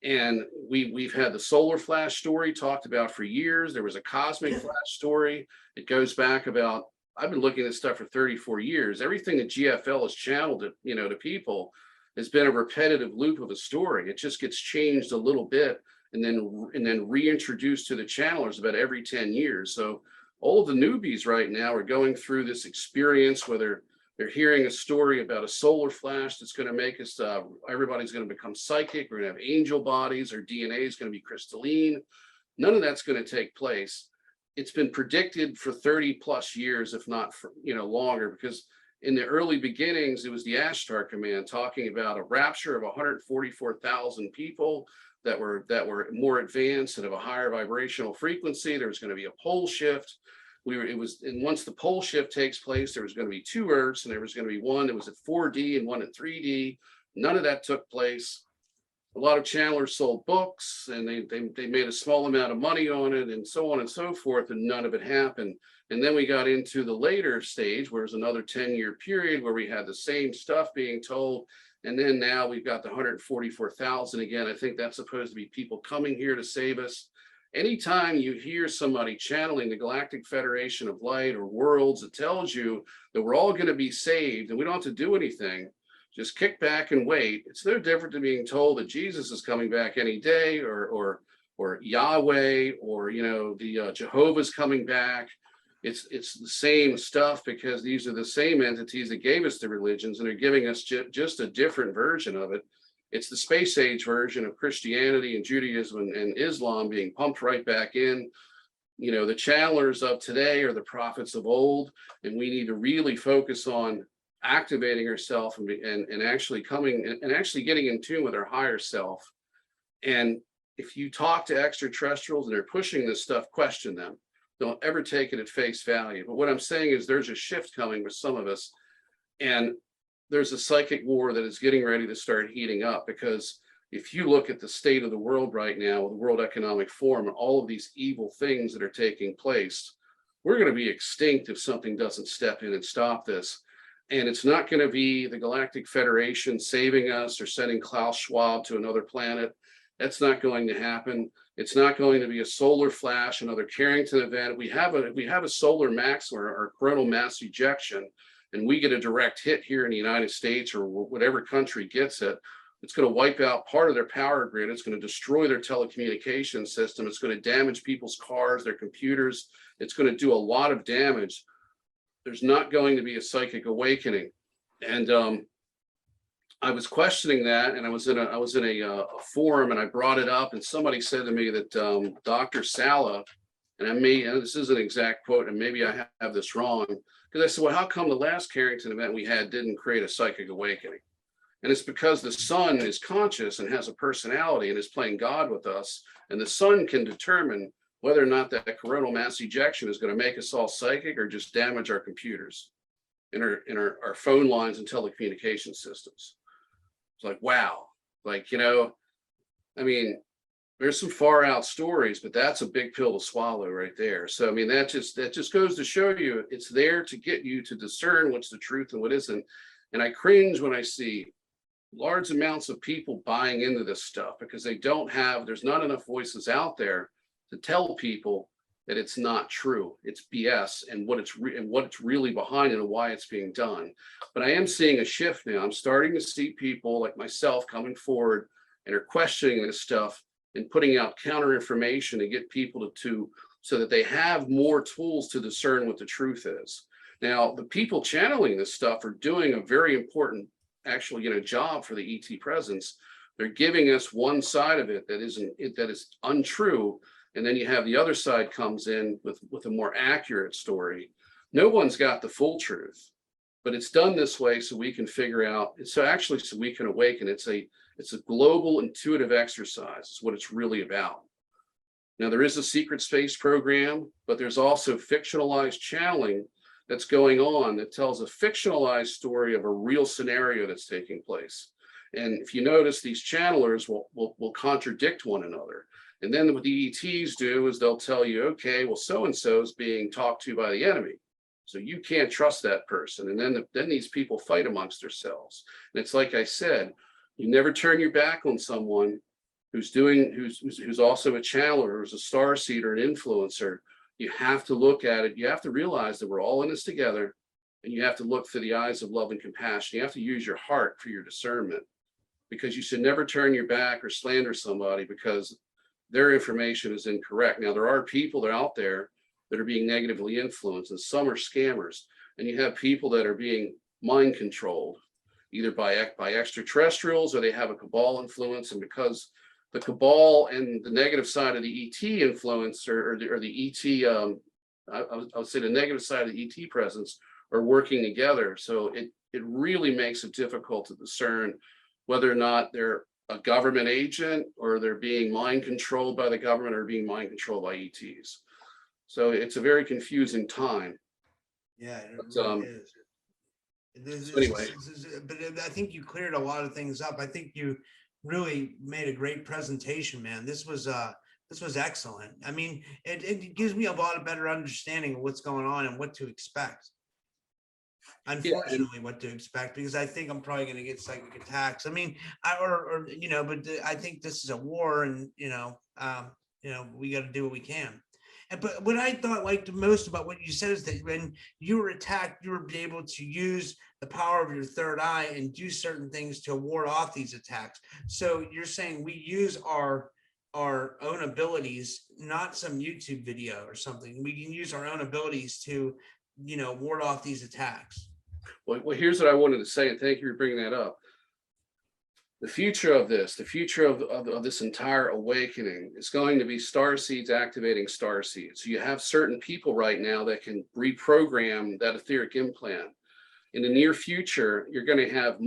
And we've had the solar flash story talked about for years. There was a cosmic flash story. It goes back about, I've been looking at this stuff for 34 years. Everything that GFL has channeled to people has been a repetitive loop of a story. It just gets changed a little bit and then reintroduced to the channelers about every 10 years. So all of the newbies right now are going through this experience, whether they're hearing a story about a solar flash that's going to make us, everybody's going to become psychic, we're going to have angel bodies, or DNA is going to be crystalline. None of that's going to take place. It's been predicted for 30 plus years, if not for, longer, because in the early beginnings, it was the Ashtar Command talking about a rapture of 144,000 people that were more advanced and of a higher vibrational frequency. There was going to be a pole shift. And once the pole shift takes place, there was going to be 2 Earths, and there was going to be one that was at 4D and one at 3D. None of that took place. A lot of channelers sold books, and they made a small amount of money on it, and so on and so forth, and none of it happened. And then we got into the later stage, where it was another 10-year period where we had the same stuff being told. And then now we've got the 144,000 again. I think that's supposed to be people coming here to save us. anytime you hear somebody channeling the Galactic Federation of Light or worlds, it tells you that we're all going to be saved and we don't have to do anything. Just kick back and wait. It's no different than being told that Jesus is coming back any day, or Yahweh, or the Jehovah's coming back. It's the same stuff, because these are the same entities that gave us the religions, and are giving us just a different version of it. It's the space age version of Christianity and Judaism and Islam being pumped right back in. The channelers of today are the prophets of old, and we need to really focus on activating ourselves and actually getting in tune with our higher self. And if you talk to extraterrestrials and they're pushing this stuff, question them. Don't ever take it at face value. But what I'm saying is there's a shift coming with some of us, and there's a psychic war that is getting ready to start heating up. Because if you look at the state of the world right now, with the World Economic Forum and all of these evil things that are taking place, we're going to be extinct if something doesn't step in and stop this. And it's not going to be the Galactic Federation saving us or sending Klaus Schwab to another planet. That's not going to happen. It's not going to be a solar flash, another Carrington event. We have a solar maximum or coronal mass ejection, and we get a direct hit here in the United States or whatever country gets it. It's going to wipe out part of their power grid. It's going to destroy their telecommunications system. It's going to damage people's cars, their computers. It's going to do a lot of damage. There's not going to be a psychic awakening. And I was questioning that, and I was in a forum, and I brought it up, and somebody said to me that Dr. Sala, and this is an exact quote, and maybe I have this wrong, because I said, well, how come the last Carrington event we had didn't create a psychic awakening? And it's because the sun is conscious and has a personality and is playing God with us, and the sun can determine whether or not that coronal mass ejection is going to make us all psychic or just damage our computers and our phone lines and telecommunication systems. It's like, wow, there's some far out stories, but that's a big pill to swallow right there. So, that just goes to show you it's there to get you to discern what's the truth and what isn't. And I cringe when I see large amounts of people buying into this stuff, because there's not enough voices out there to tell people that it's not true, it's BS, and what it's really behind it and why it's being done. But I am seeing a shift now. I'm starting to see people like myself coming forward and are questioning this stuff and putting out counter information to get people so that they have more tools to discern what the truth is. Now, the people channeling this stuff are doing a very important job for the ET presence. They're giving us one side of it that is untrue. And then you have the other side comes in with a more accurate story. No one's got the full truth, but it's done this way so we can figure out, so we can awaken. It's a global intuitive exercise. It's what it's really about. Now, there is a secret space program, but there's also fictionalized channeling that's going on that tells a fictionalized story of a real scenario that's taking place. And if you notice, these channelers will contradict one another. And then what the ETs do is they'll tell you, okay, well, so-and-so is being talked to by the enemy, so you can't trust that person. And then these people fight amongst themselves. And it's like I said, you never turn your back on someone who's also a channeler, who's a star seeder, an influencer. You have to look at it. You have to realize that we're all in this together, and you have to look through the eyes of love and compassion. You have to use your heart for your discernment, because you should never turn your back or slander somebody because their information is incorrect. Now, there are people that are out there that are being negatively influenced, and some are scammers. And you have people that are being mind controlled, either by extraterrestrials, or they have a cabal influence. And because the cabal and the negative side of the ET influence, or the ET, I would say the negative side of the ET presence, are working together. So it really makes it difficult to discern whether or not they're a government agent, or they're being mind controlled by the government, or being mind controlled by ETs. So it's a very confusing time. Yeah, it really is. So anyway, But I think you cleared a lot of things up. I think you really made a great presentation, man. This was excellent. It gives me a lot of better understanding of what's going on and what to expect. Unfortunately, what to expect, because I think I'm probably going to get psychic attacks. But I think this is a war, and we got to do what we can. But what I thought like the most about what you said is that when you were attacked, you were able to use the power of your third eye and do certain things to ward off these attacks. So you're saying we use our own abilities, not some YouTube video or something. We can use our own abilities to, ward off these attacks. Well, here's what I wanted to say, and thank you for bringing that up. The future of this entire awakening is going to be star seeds activating star seeds. You have certain people right now that can reprogram that etheric implant. In the near future, you're going to have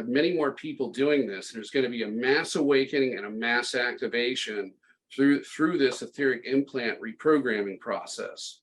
many more people doing this. There's going to be a mass awakening and a mass activation through this etheric implant reprogramming process.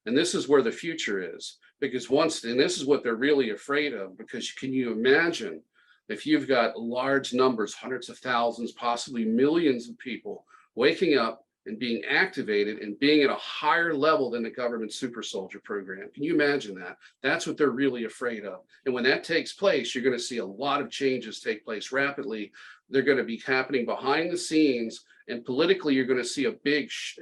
And this is where the future is, because this is what they're really afraid of, because can you imagine if you've got large numbers, hundreds of thousands, possibly millions of people waking up and being activated and being at a higher level than the government super soldier program? Can you imagine that? That's what they're really afraid of. And when that takes place, you're going to see a lot of changes take place rapidly. They're going to be happening behind the scenes, and politically, you're going to see a big shift.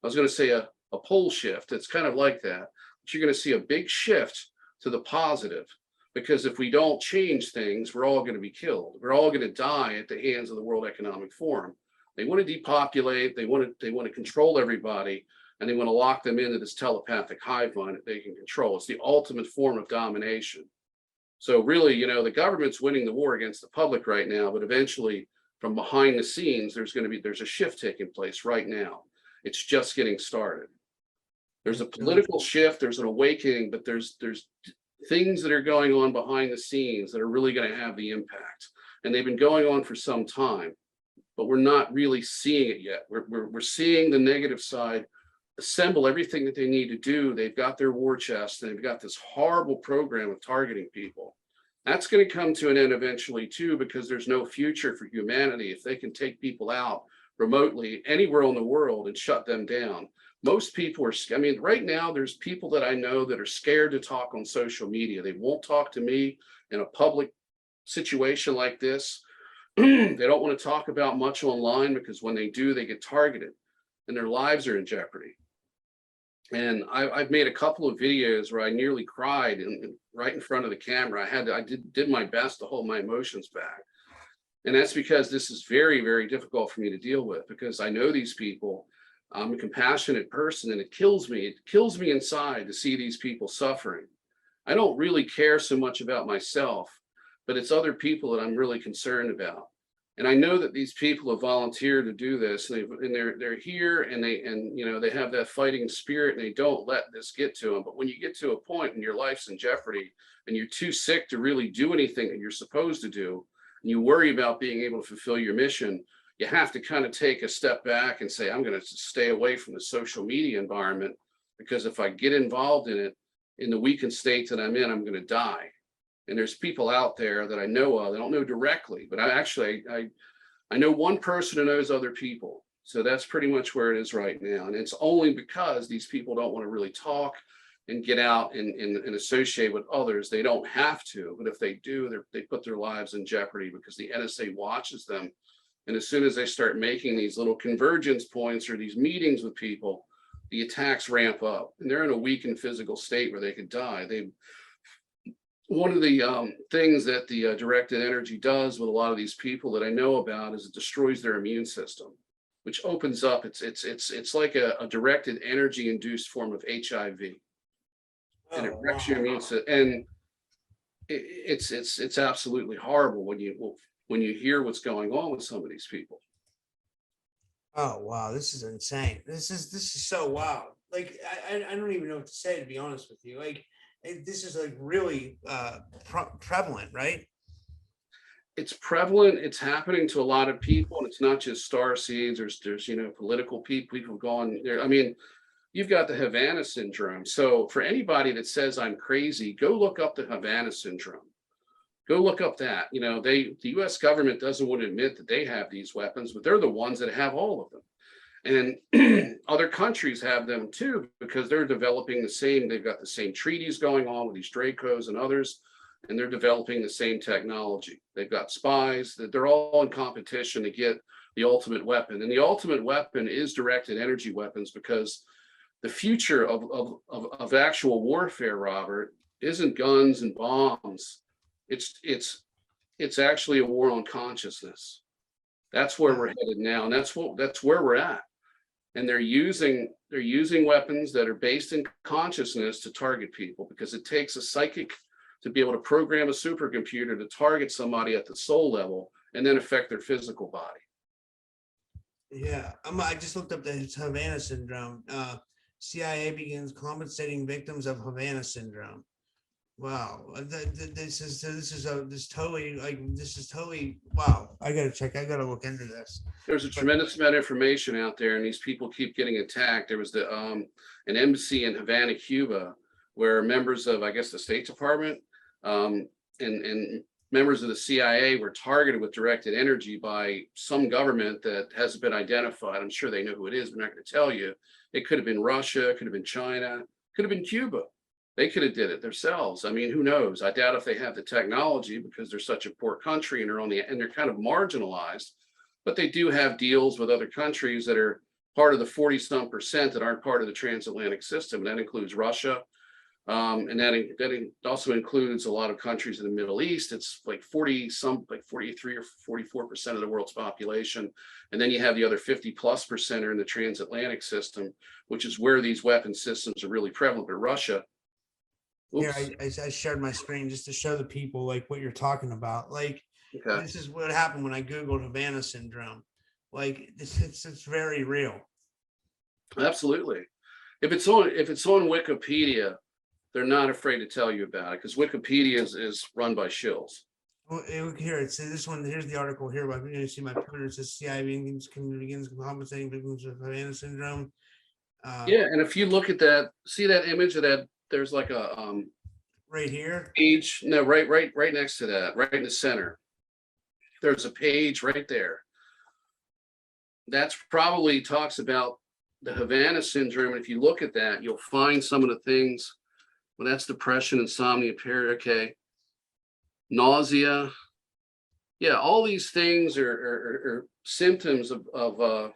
I was going to say a pole shift. It's kind of like that. But you're going to see a big shift to the positive. Because if we don't change things, we're all going to be killed. We're all going to die at the hands of the World Economic Forum. They want to depopulate. They want to control everybody, and they want to lock them into this telepathic hive mind that they can control. It's the ultimate form of domination. So really, the government's winning the war against the public right now, but eventually, from behind the scenes, there's a shift taking place right now. It's just getting started. There's a political shift. There's an awakening, but there's things that are going on behind the scenes that are really going to have the impact. And they've been going on for some time, but we're not really seeing it yet. We're seeing the negative side assemble everything that they need to do. They've got their war chest, and they've got this horrible program of targeting people. That's going to come to an end eventually too, because there's no future for humanity if they can take people out remotely anywhere in the world and shut them down. Most people right now, there's people that I know that are scared to talk on social media. They won't talk to me in a public situation like this. They don't want to talk about much online, because when they do, they get targeted and their lives are in jeopardy. And I've made a couple of videos where I nearly cried right in front of the camera. I did my best to hold my emotions back. And that's because this is very, very difficult for me to deal with, because I know these people. I'm a compassionate person, and it kills me. It kills me inside to see these people suffering. I don't really care so much about myself, but it's other people that I'm really concerned about. And I know that these people have volunteered to do this, and they're here, and they have that fighting spirit, and they don't let this get to them. But when you get to a point and your life's in jeopardy, and you're too sick to really do anything that you're supposed to do, and you worry about being able to fulfill your mission, you have to kind of take a step back and say, I'm going to stay away from the social media environment, because if I get involved in it, in the weakened state that I'm in, I'm going to die. And there's people out there that I know of. I don't know directly, but I know one person who knows other people. So that's pretty much where it is right now. And it's only because these people don't want to really talk and get out and associate with others. They don't have to, but if they do, they put their lives in jeopardy, because the NSA watches them. And as soon as they start making these little convergence points or these meetings with people, the attacks ramp up, and they're in a weakened physical state where they could die. One of the things that the directed energy does with a lot of these people that I know about is it destroys their immune system, which opens up. It's like a directed energy induced form of HIV, and it wrecks your immune system. And it's absolutely horrible when you hear what's going on with some of these people. Oh wow, this is insane. This is so wild. Like I don't even know what to say, to be honest with you. Like this is like really prevalent, right? It's prevalent. It's happening to a lot of people, and it's not just star seeds. There's political people have gone there. I mean, you've got the Havana syndrome. So for anybody that says I'm crazy, go look up the Havana syndrome. Go look up that. The US government doesn't want to admit that they have these weapons, but they're the ones that have all of them. And other countries have them too, because they're developing the same. They've got the same treaties going on with these Dracos and others, and they're developing the same technology. They've got spies. That they're all in competition to get the ultimate weapon. And the ultimate weapon is directed energy weapons, because the future of actual warfare, Robert, isn't guns and bombs. It's actually a war on consciousness. That's where we're headed now, and that's where we're at. And they're using weapons that are based in consciousness to target people, because it takes a psychic to be able to program a supercomputer to target somebody at the soul level and then affect their physical body. Yeah, I just looked up the Havana syndrome. CIA begins compensating victims of Havana syndrome. Wow, this is totally wow. I gotta look into this. There's a tremendous amount of information out there, and these people keep getting attacked. There was an embassy in Havana, Cuba, where members of, I guess, the State Department and members of the CIA were targeted with directed energy by some government that hasn't been identified. I'm sure they know who it is, but I'm not going to tell you. It could have been Russia, it could have been China, could have been Cuba. They could have did it themselves. I mean, who knows? I doubt if they have the technology, because they're such a poor country and they're kind of marginalized. But they do have deals with other countries that are part of the 40-some% that aren't part of the transatlantic system. And that includes Russia. And that also includes a lot of countries in the Middle East. It's like 43 or 44% of the world's population. And then you have the other 50+% are in the transatlantic system, which is where these weapon systems are really prevalent. But Russia. Here, I shared my screen just to show the people like what you're talking about. Like, okay. This is what happened when I Googled Havana syndrome. Like, it's very real. Absolutely. If it's on Wikipedia, they're not afraid to tell you about it, because Wikipedia is run by shills. Well, here, it's this one. Here's the article here. But you're going to see my pointer. It says CIA begins compensating victims of Havana syndrome. Yeah, and if you look at that, see that image of that. There's like a right here page. No, right next to that, right in the center. There's a page right there. That's probably talks about the Havana syndrome. And if you look at that, you'll find some of the things. Well, that's depression, insomnia, okay, nausea. Yeah, all these things are symptoms of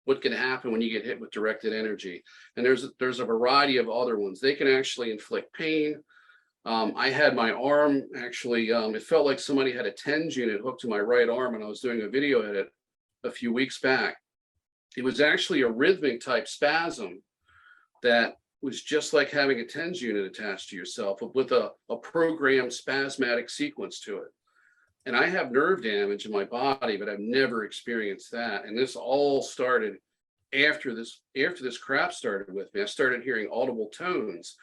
what can happen when you get hit with directed energy. And there's a variety of other ones. They can actually inflict pain. I had my arm actually, it felt like somebody had a TENS unit hooked to my right arm, and I was doing a video edit a few weeks back. It was actually a rhythmic type spasm that was just like having a TENS unit attached to yourself, with a programmed spasmatic sequence to it. And I have nerve damage in my body, but I've never experienced that. And this all started after this crap started with me. I started hearing audible tones,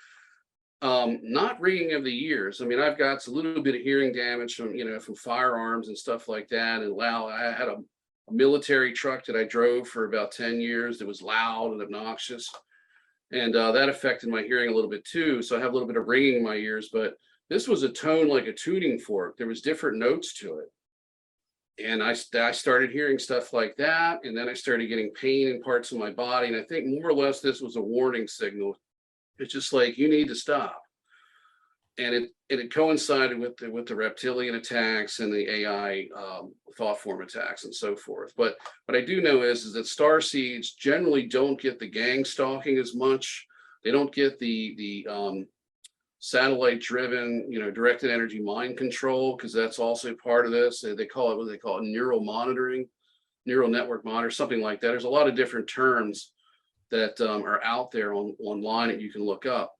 not ringing of the ears. I mean, I've got a little bit of hearing damage from firearms and stuff like that, and loud. I had a military truck that I drove for about 10 years that was loud and obnoxious, and that affected my hearing a little bit too. So I have a little bit of ringing in my ears, but this was a tone like a tuning fork. There was different notes to it. And I started hearing stuff like that. And then I started getting pain in parts of my body. And I think more or less this was a warning signal. It's just like, you need to stop. And it coincided with the reptilian attacks and the AI thought form attacks and so forth. But what I do know is that starseeds generally don't get the gang stalking as much. They don't get the satellite driven, directed energy mind control, because that's also part of this. They call it neural monitoring, neural network monitor, something like that. There's a lot of different terms that are out there online that you can look up.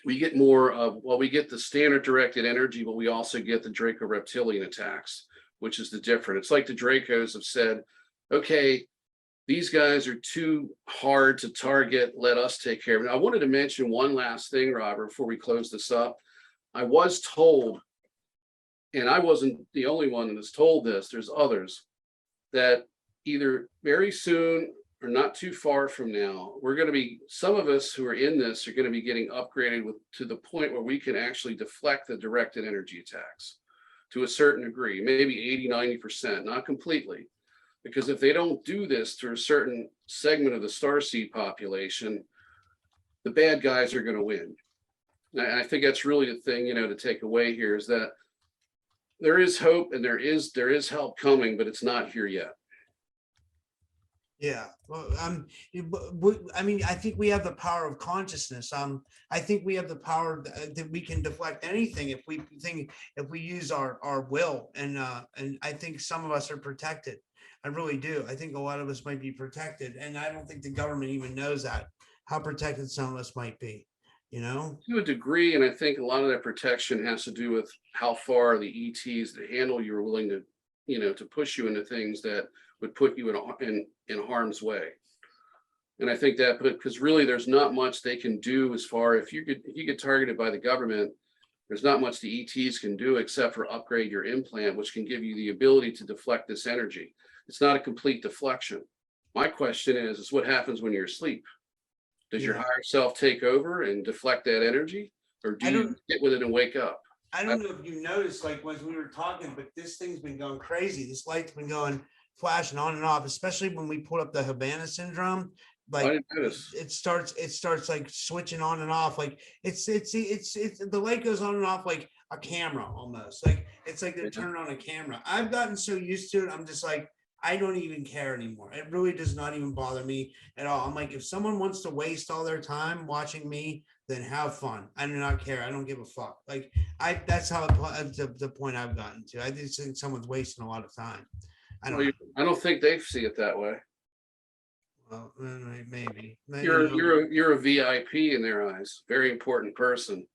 We get we get the standard directed energy, but we also get the Draco reptilian attacks, which is the different. It's like the Dracos have said, okay, these guys are too hard to target. Let us take care of it. I wanted to mention one last thing, Robert, before we close this up. I was told, and I wasn't the only one that was told this, there's others, that either very soon or not too far from now, some of us who are in this are going to be getting upgraded to the point where we can actually deflect the directed energy attacks to a certain degree, maybe 80-90%, not completely. Because if they don't do this to a certain segment of the starseed population, the bad guys are going to win. And I think that's really the thing, to take away here, is that there is hope and there is help coming, but it's not here yet. Yeah. Well, I mean, I think we have the power of consciousness. I think we have the power that we can deflect anything if we use our will, and I think some of us are protected. I really do. I think a lot of us might be protected, and I don't think the government even knows that how protected some of us might be. You know? To a degree, and I think a lot of that protection has to do with how far the ETs that handle you are willing to, to push you into things that would put you in harm's way. And I think that, because really there's not much they can do as far if you get targeted by the government, there's not much the ETs can do except for upgrade your implant, which can give you the ability to deflect this energy. It's not a complete deflection. My question is what happens when you're asleep? Does your Yeah. higher self take over and deflect that energy, or do I you don't. get with it and wake up? I don't know if you noticed, like when we were talking, but this thing's been going crazy. This light's been going flashing on and off, especially when we pull up the Havana syndrome. I Like didn't notice. it starts like switching on and off. Like it's the light goes on and off like a camera almost. Like it's like they're Yeah. turning on a camera. I've gotten so used to it. I'm just like, I don't even care anymore. It really does not even bother me at all. I'm like, if someone wants to waste all their time watching me, then have fun. I do not care. I don't give a fuck. Like that's how the point I've gotten to. I just think someone's wasting a lot of time. I don't know. I don't think they see it that way. Well, maybe. You're a VIP in their eyes, very important person.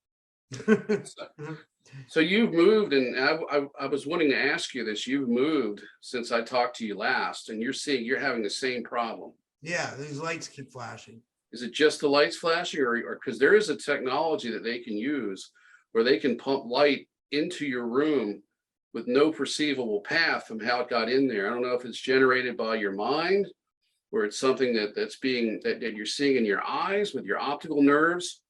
So you've moved, and I was wanting to ask you this. You've moved since I talked to you last, and you're having the same problem. Yeah, these lights keep flashing. Is it just the lights flashing, or because there is a technology that they can use where they can pump light into your room with no perceivable path from how it got in there? I don't know if it's generated by your mind, or it's something that you're seeing in your eyes with your optical nerves,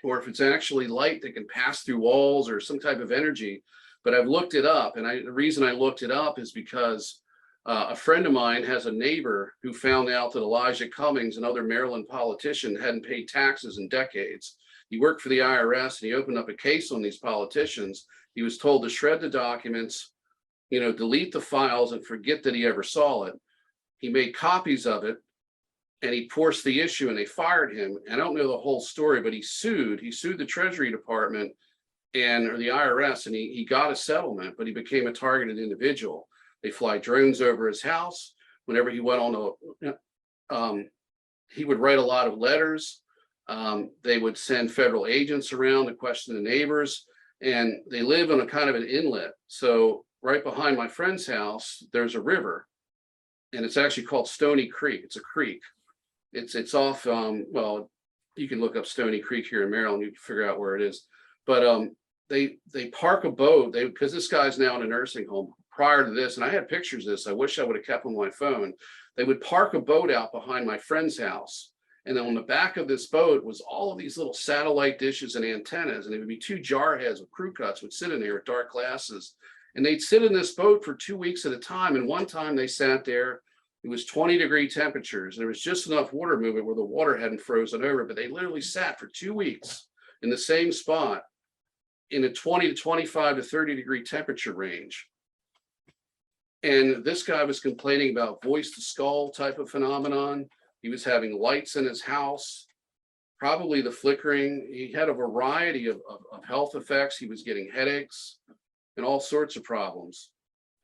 or if it's actually light that can pass through walls or some type of energy. But I've looked it up, and the reason I looked it up is because a friend of mine has a neighbor who found out that Elijah Cummings, another Maryland politician, hadn't paid taxes in decades. He worked for the IRS, and he opened up a case on these politicians. He was told to shred the documents, delete the files, and forget that he ever saw it. He made copies of it, and he forced the issue, and they fired him. And I don't know the whole story, but he sued the Treasury Department or the IRS, and he got a settlement, but he became a targeted individual. They fly drones over his house. Whenever he went on he would write a lot of letters. They would send federal agents around to question the neighbors, and they live on a kind of an inlet. So right behind my friend's house, there's a river, and it's actually called Stony Creek. It's a creek. It's off. Well, you can look up Stony Creek here in Maryland. You can figure out where it is. But they park a boat. Because this guy's now in a nursing home. Prior to this, and I had pictures of this. I wish I would have kept on my phone. They would park a boat out behind my friend's house, and then on the back of this boat was all of these little satellite dishes and antennas, and it would be two jar heads with crew cuts would sit in there with dark glasses, and they'd sit in this boat for 2 weeks at a time. And one time they sat there. It was 20-degree temperatures. There was just enough water movement where the water hadn't frozen over, but they literally sat for 2 weeks in the same spot in a 20 to 25 to 30-degree temperature range. And this guy was complaining about voice to skull type of phenomenon. He was having lights in his house, probably the flickering. He had a variety of health effects. He was getting headaches and all sorts of problems.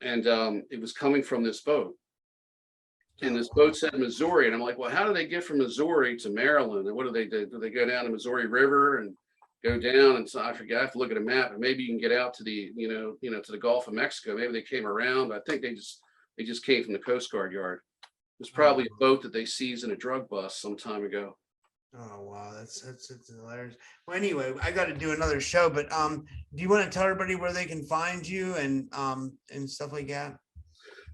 And it was coming from this boat. And this boat said Missouri. And I'm like, well, how do they get from Missouri to Maryland? And what do they do? Do they go down the Missouri River and go down? And so I forget, I have to look at a map, and maybe you can get out to the, to the Gulf of Mexico. Maybe they came around, but I think they just came from the Coast Guard yard. It was probably a boat that they seized in a drug bust some time ago. Oh wow, that's hilarious. Well, anyway, I got to do another show, but do you want to tell everybody where they can find you and stuff like that?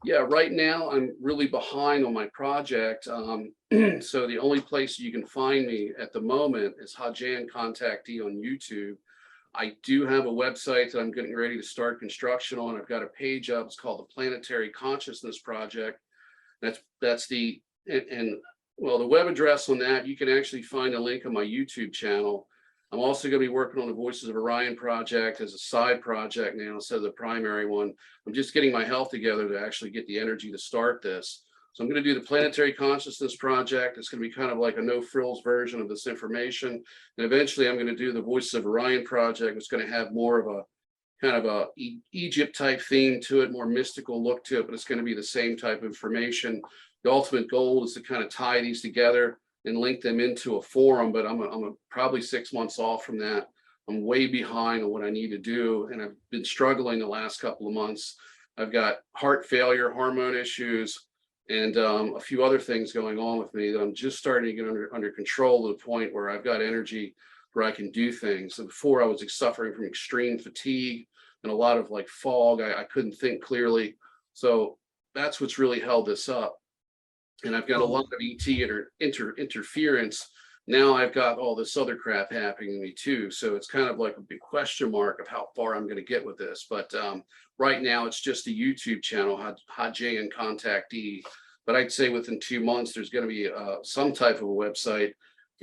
Yeah, right now I'm really behind on my project. So the only place you can find me at the moment is Hajan Contactee on YouTube. I do have a website that I'm getting ready to start construction on. I've got a page up. It's called the Planetary Consciousness Project. That's the well, the web address on that, you can actually find a link on my YouTube channel. I'm also going to be working on the Voices of Orion project as a side project now instead of the primary one. I'm just getting my health together to actually get the energy to start this. So I'm going to do the Planetary Consciousness Project. It's going to be kind of like a no frills version of this information. And eventually I'm going to do the Voices of Orion project. It's going to have more of a kind of a Egypt type theme to it, more mystical look to it, but it's going to be the same type of information. The ultimate goal is to kind of tie these together and link them into a forum, but I'm probably 6 months off from that. I'm way behind on what I need to do, and I've been struggling the last couple of months. I've got heart failure, hormone issues, and a few other things going on with me that I'm just starting to get under control to the point where I've got energy where I can do things. So before I was suffering from extreme fatigue and a lot of like fog. I couldn't think clearly. So that's what's really held this up. And I've got a lot of ET interference. Now I've got all this other crap happening to me too. So it's kind of like a big question mark of how far I'm going to get with this. But right now it's just a YouTube channel, Haj and Contactee. But I'd say within 2 months, there's going to be some type of a website,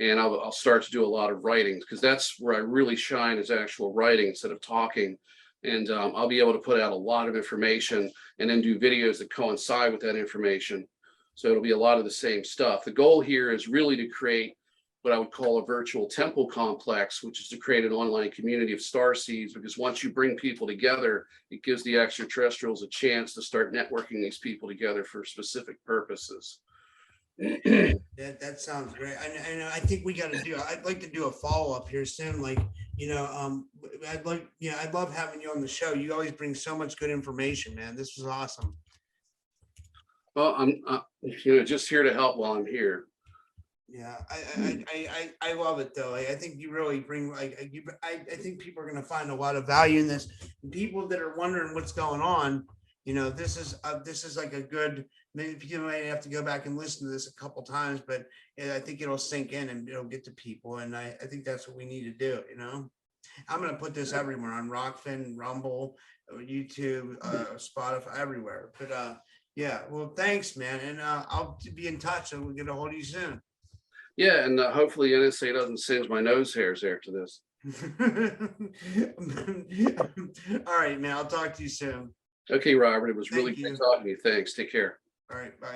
and I'll start to do a lot of writing, because that's where I really shine, is actual writing instead of talking. And I'll be able to put out a lot of information and then do videos that coincide with that information. So it'll be a lot of the same stuff. The goal here is really to create what I would call a virtual temple complex, which is to create an online community of starseeds, because once you bring people together, it gives the extraterrestrials a chance to start networking these people together for specific purposes. That sounds great. And I think we got to do, I'd like to do a follow-up here soon. Like, I'd love having you on the show. You always bring so much good information, man. This was awesome. Well, I'm just here to help while I'm here. Yeah, I love it though. I think you really bring, I think people are going to find a lot of value in this. And people that are wondering what's going on, this is like a good, maybe people might have to go back and listen to this a couple times, but I think it'll sink in and it'll get to people. And I think that's what we need to do. I'm going to put this everywhere on Rockfin, Rumble, YouTube, Spotify, everywhere. But yeah, well, thanks, man. And I'll be in touch, and we'll get a hold of you soon. Yeah, and hopefully NSA doesn't singe my nose hairs after this. All right, man. I'll talk to you soon. Okay, Robert. It was really good talking to you. Thanks. Take care. All right. Bye.